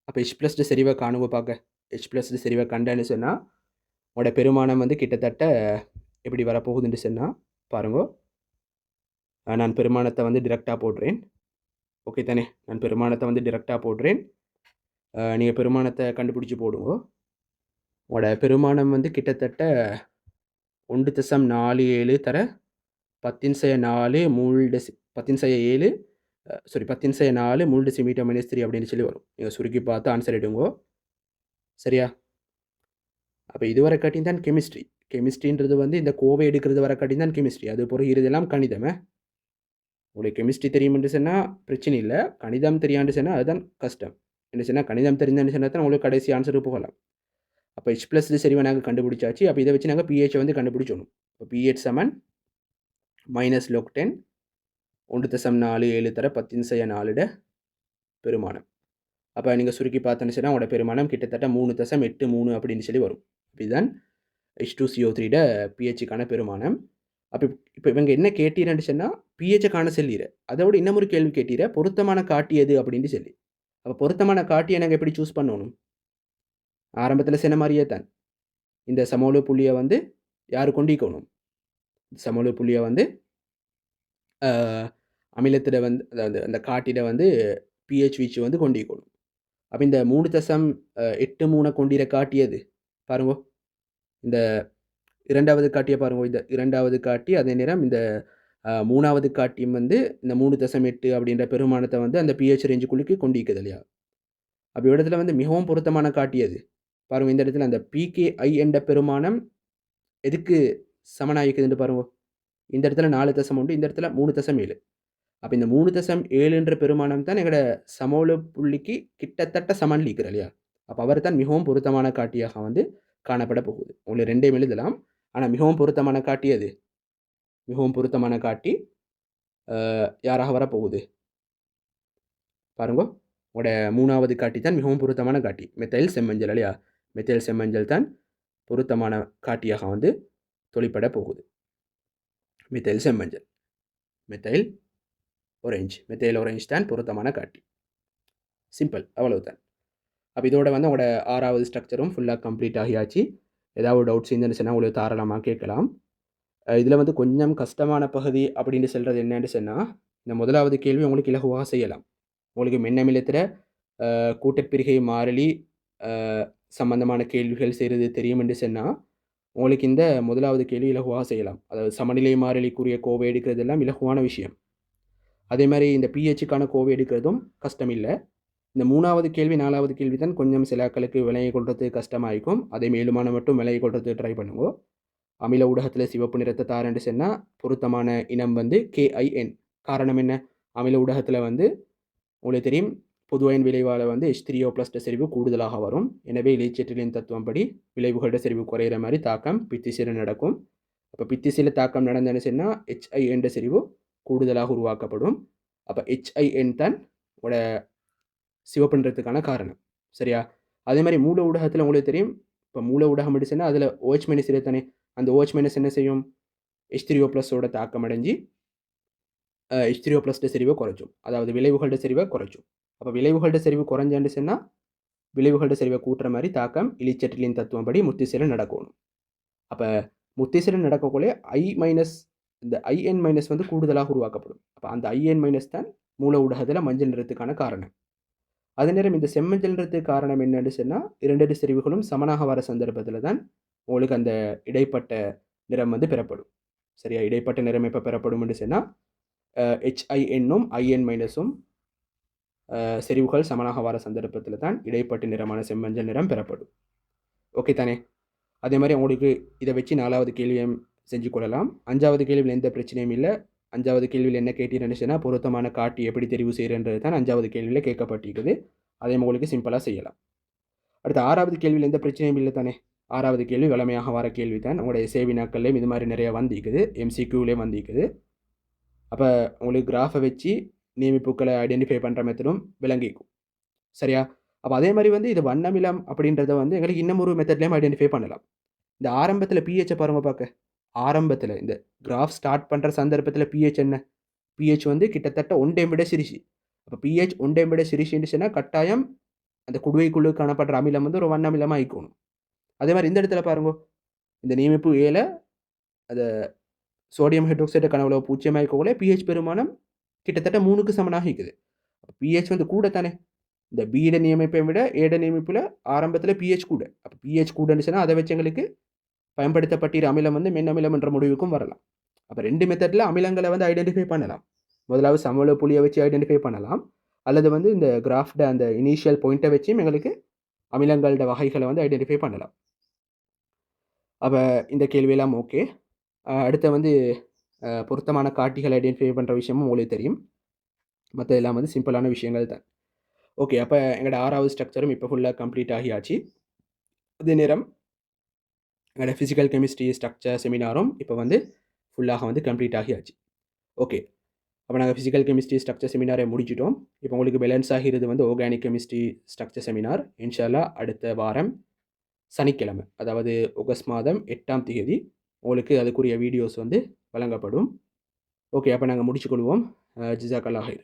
அப்போ H+ செறிவை காணுங்க பார்க்க. H+ செறிவை கண்டன்னு சொன்னால் உங்களோட பெருமானம் வந்து கிட்டத்தட்ட எப்படி வரப்போகுதுன்னு சொன்னால் பாருங்க. நான் பெருமானத்தை வந்து டிரெக்டாக போடுறேன். ஓகே தானே? நான் பெருமானத்தை வந்து டிரெக்டாக போடுறேன். நீங்கள் பெருமானத்தை கண்டுபிடிச்சி போடுங்க. உங்களோட பெருமானம் வந்து கிட்டத்தட்ட 1.47 தர 10⁻4 மூல் 10⁻4 மூல் டெசிமீட்டர் -3 அப்படின்னு சொல்லி வரும். நீங்கள் சுருக்கி பார்த்து ஆன்சர் எடுங்க. சரியா? அப்போ இதுவரை காட்டியும் தான் கெமிஸ்ட்ரி. கெமிஸ்ட்ரின்றது வந்து இந்த கோவை எடுக்கிறது வர காட்டியும் தான் கெமிஸ்ட்ரி. அது பிறகு இதெல்லாம் கணிதமே. உங்களுக்கு கெமிஸ்ட்ரி தெரியும்னு சொன்னால் பிரச்சனை இல்லை. கணிதம் தெரியாண்டு சொன்னால் அதுதான் கஷ்டம். என்ன சொன்னால் கணிதம் தெரிஞ்சு சொன்னால் தான் உங்களுக்கு கடைசி ஆன்சருக்கு போகலாம். அப்போ H ப்ளஸ் செறிவை நாங்கள் கண்டுபிடிச்சாச்சு. அப்போ இதை வச்சு நாங்கள் pH வந்து கண்டுபிடிச்சோணும். இப்போ pH சமன் -log10 1.47 தர 10⁻4 பெருமானம். அப்போ நீங்கள் சுருக்கி பார்த்தோன்னு சொன்னால் உங்களோட பெருமானம் கிட்டத்தட்ட 3.83 அப்படின்னு சொல்லி வரும். இதுதான் H2CO3 pHக்கான பெருமானம். அப்போ இப்போ இவங்க என்ன கேட்டீரன்னு சொன்னால் pH காண சொல்லிடுற. அதோட இன்னமொரு கேள்வி கேட்டீர, பொருத்தமான காட்டி எது அப்படின்னு சொல்லி. அப்போ பொருத்தமான காட்டியை நாங்கள் எப்படி சூஸ் பண்ணணும்? ஆரம்பத்தில் சொன்ன மாதிரியே தான் இந்த சமோல புள்ளியை வந்து யார் கொண்டிக்கணும்? சமோல புள்ளியை வந்து அமிலத்தில் வந்து அதாவது அந்த காட்டிட வந்து pH வீச்சு வந்து கொண்டிக்கணும். அப்போ இந்த 3.83 கொண்டிர காட்டியது பாருங்க, இந்த இரண்டாவது காட்டியை பாருங்க, இந்த இரண்டாவது காட்டி அதே நேரம் இந்த மூணாவது காட்டியும் வந்து இந்த 3.8 அப்படின்ற பெருமானத்தை வந்து அந்த pH ரேஞ்சுக்குள்ளுக்கு கொண்டிருக்குது இல்லையா? அப்போ இடத்துல வந்து மிகவும் பொருத்தமான காட்டியது பாருங்க. இந்த இடத்துல அந்த PKI என்ற பெருமானம் எதுக்கு சமனாயிருக்குதுன்னு பாருங்க. இந்த இடத்துல 4.1, இந்த இடத்துல 3.7. அப்போ இந்த 3.7 பெருமானம் தான் எங்களோட சமோல புள்ளிக்கு கிட்டத்தட்ட சமன் லீக்கிற இல்லையா? அப்போ அவர் தான் மிகவும் பொருத்தமான காட்டியாக வந்து காணப்பட போகுது. உங்களுக்கு ரெண்டையும் எழுதலாம். ஆனால் மிகவும் பொருத்தமான காட்டி அது, மிகவும் பொருத்தமான காட்டி யாராக வரப்போகுது பாருங்க. உங்களோட மூணாவது காட்டி தான் மிகவும் பொருத்தமான காட்டி, மெத்தைல் செம்மஞ்சள் இல்லையா? மெத்தைல் செம்மஞ்சள் தான் பொருத்தமான காட்டியாக வந்து தொழிற்பட போகுது. மெத்தைல் செம்மஞ்சள், மெத்தைல் ஒரேஞ்ச், மெத்தைல் ஒரேஞ்ச் தான் பொருத்தமான காட்டி. சிம்பிள், அவ்வளவுதான். அப்போ இதோட வந்து உங்களோட 6வது ஸ்ட்ரக்சரும் ஃபுல்லாக கம்ப்ளீட் ஆகியாச்சு. ஏதாவது டவுட்ஸ் இருந்துன்னு சொன்னால் உங்களுக்கு தாராளமாக கேட்கலாம். இதில் வந்து கொஞ்சம் கஷ்டமான பகுதி அப்படின்னு சொல்கிறது என்னன்னு சொன்னால், இந்த முதலாவது கேள்வி உங்களுக்கு இலகுவாக செய்யலாம். உங்களுக்கு மின்னமிலத்தில் கூட்டப்பிரிகை மாறிலி சம்பந்தமான கேள்விகள் செய்கிறது தெரியும் என்று சொன்னால் உங்களுக்கு இந்த முதலாவது கேள்வி இலகுவாக செய்யலாம். அதாவது சமநிலை மாறிலிக்குரிய கோவை எடுக்கிறது எல்லாம் இலகுவான விஷயம். அதே மாதிரி இந்த pHக்கான கோவை எடுக்கிறதும் கஷ்டம் இல்லை. இந்த மூணாவது கேள்வி 4வது கேள்வி தான் கொஞ்சம் சிலாக்களுக்கு விலையை கொள்வது கஷ்டமாயிருக்கும். அதை மேலுமான மட்டும் விலையை கொள்றதுக்கு ட்ரை பண்ணுங்க. அமில ஊடகத்தில் சிவப்பு நிறத்தை தாரண்டு சொன்னால் பொருத்தமான இனம் வந்து KIN. காரணம் என்ன? அமில ஊடகத்தில் வந்து உங்களுக்கு தெரியும் பொதுவாயின் விளைவால் வந்து H3O+ செறிவு கூடுதலாக வரும். எனவே இலைச்சேற்றலின் தத்துவம் படி விளைவுகளோட செறிவு குறையிற மாதிரி தாக்கம் பித்திசில நடக்கும். அப்போ பித்திசில தாக்கம் நடந்ததுன்னு சொன்னால் HIN செறிவு கூடுதலாக உருவாக்கப்படும். அப்போ HIN தான் உங்களோட சிவப்பு நிறத்துக்கான காரணம். சரியா? அதே மாதிரி மூல ஊடகத்தில் உங்களுக்கு தெரியும், இப்போ மூல ஊடகம் எடுச்சுன்னா அதில் OH- இருத்தானே, அந்த OH- என்ன செய்யும்? H3O+ஓட தாக்கம் அடைஞ்சு H3O+ செறிவை குறைச்சும். அதாவது விளைவுகளோட செறிவை குறைச்சும். அப்போ விளைவுகளோட செறிவு குறைஞ்சான்னு சொன்னால் விளைவுகளோட செறிவை கூட்டுற மாதிரி தாக்கம் இலிச்செட்டிலின் தத்துவம் படி முத்திசில நடக்கணும். அப்போ முத்திசில நடக்கக்குள்ளே இந்த IN- வந்து கூடுதலாக உருவாக்கப்படும். அப்போ அந்த IN- தான் மூல ஊடகத்தில் மஞ்சள் நிறத்துக்கான காரணம். அதே நேரம் இந்த செம்மஞ்சள் நிறத்துக்கு காரணம் என்னன்னு சொன்னால் 2 செறிவுகளும் சமனாக வர சந்தர்ப்பத்தில் தான் உங்களுக்கு அந்த இடைப்பட்ட நிறம் வந்து பெறப்படும். சரியா? இடைப்பட்ட நிறம் எப்போ பெறப்படும் என்று சொன்னால் HIN-ம் IN- செறிவுகள் சமனாக வர சந்தர்ப்பத்தில் தான் இடைப்பட்ட நிறமான செம்மஞ்சள் நிறம் பெறப்படும். ஓகே தானே? அதே மாதிரி உங்களுக்கு இதை வச்சு 4வது கேள்வியும் செஞ்சு கொள்ளலாம். 5வது கேள்வியில் எந்த பிரச்சனையும் இல்லை. 5வது கேள்வியில் என்ன கேட்டீங்கன்னு சொன்னால் பொருத்தமான காட்டி எப்படி தெரிவு செய்கிறன்றது தான் 5வது கேள்வியில் கேட்கப்பட்டிருக்குது. அதே உங்களுக்கு சிம்பிளாக செய்யலாம். அடுத்து 6வது கேள்வியில் எந்த பிரச்சனையும் இல்லை தானே? 6வது கேள்வி வளமையாக வர கேள்வி தான். உங்களுடைய சேவினாக்கள்லேயும் இது மாதிரி நிறைய வந்திருக்குது, MCQலேயும் வந்திருக்குது. அப்போ உங்களுக்கு கிராஃபை வச்சு நியமிப்புக்களை ஐடென்டிஃபை பண்ணுற மெத்தடும் விளங்கிக்கும். சரியா? அப்போ அதே மாதிரி வந்து இது வண்ணமிலம் அப்படின்றத வந்து எங்களுக்கு இன்னும் ஒரு மெத்தட்லேயும் ஐடென்டிஃபை பண்ணலாம். இந்த ஆரம்பத்தில் pH பாருங்க பார்க்க. ஆரம்பத்தில் இந்த கிராஃப் ஸ்டார்ட் பண்ணுற சந்தர்ப்பத்தில் pH என்ன? pH வந்து கிட்டத்தட்ட 1 விட சிரிச்சு. அப்போ pH 1 விட சிரிச்சுன்னு சொன்னால் கட்டாயம் அந்த குடுவைக்குள்ளே காணப்படுற அமிலம் வந்து ஒரு வண்ணமிலமாக ஆயிக்கணும். அதே மாதிரி இந்த இடத்துல பாருங்க, இந்த நியமிப்பு ஏல அந்த சோடியம் ஹைட்ரோக்சைடு கனவுல 0 இருக்கக்குள்ளே pH பெருமானம் கிட்டத்தட்ட 3க்கு சமனாக இருக்குது. pH வந்து கூட தானே. இந்த பீட நியமிப்பை விட ஏட நியமிப்பில் ஆரம்பத்தில் pH கூட. அப்போ pH கூடன்னு சொன்னால் அதை வச்சு எங்களுக்கு பயன்படுத்தப்பட்ட அமிலம் வந்து மென்னமிலம் என்ற முடிவுக்கும் வரலாம். அப்போ 2 மெத்தடில் அமிலங்களை வந்து ஐடென்டிஃபை பண்ணலாம். முதலாவது சமவெளி புள்ளியை வச்சு ஐடென்டிஃபை பண்ணலாம், அல்லது வந்து இந்த கிராஃப்ட அந்த இனிஷியல் பாயிண்ட்டை வச்சும் எங்களுக்கு அமிலங்களோட வகைகளை வந்து ஐடென்டிஃபை பண்ணலாம். அப்போ இந்த கேள்வியெல்லாம் ஓகே. அடுத்த வந்து பொருத்தமான காட்டிகளை ஐடென்டிஃபை பண்ணுற விஷயமும் உங்களுக்கு தெரியும். மற்ற எல்லாம் வந்து சிம்பிளான விஷயங்கள் தான். ஓகே, அப்போ எங்களோட 6வது ஸ்ட்ரக்சரும் இப்போ ஃபுல்லாக கம்ப்ளீட் ஆகியாச்சு. அதே நேரம் எங்களோட ஃபிசிக்கல் கெமிஸ்ட்ரி ஸ்ட்ரக்சர் செமினாரும் இப்போ வந்து ஃபுல்லாக வந்து கம்ப்ளீட் ஆகியாச்சு. ஓகே, அப்போ நாங்கள் ஃபிசிக்கல் கெமிஸ்ட்ரி ஸ்ட்ரக்சர் செமினாரை முடிச்சிட்டோம். இப்போ உங்களுக்கு பேலன்ஸ் ஆகிறது வந்து ஆர்கானிக் கெமிஸ்ட்ரி ஸ்ட்ரக்சர் செமினார். இன்ஷால்லா அடுத்த வாரம் சனிக்கிழமை, அதாவது ஆகஸ்ட் மாதம் 8ஆம் தேதி உங்களுக்கு அதுக்குரிய வீடியோஸ் வந்து வழங்கப்படும். ஓகே, அப்போ நாங்கள் முடிச்சுக்கொள்வோம். ஜிசாக்கல்லா ஹைர்.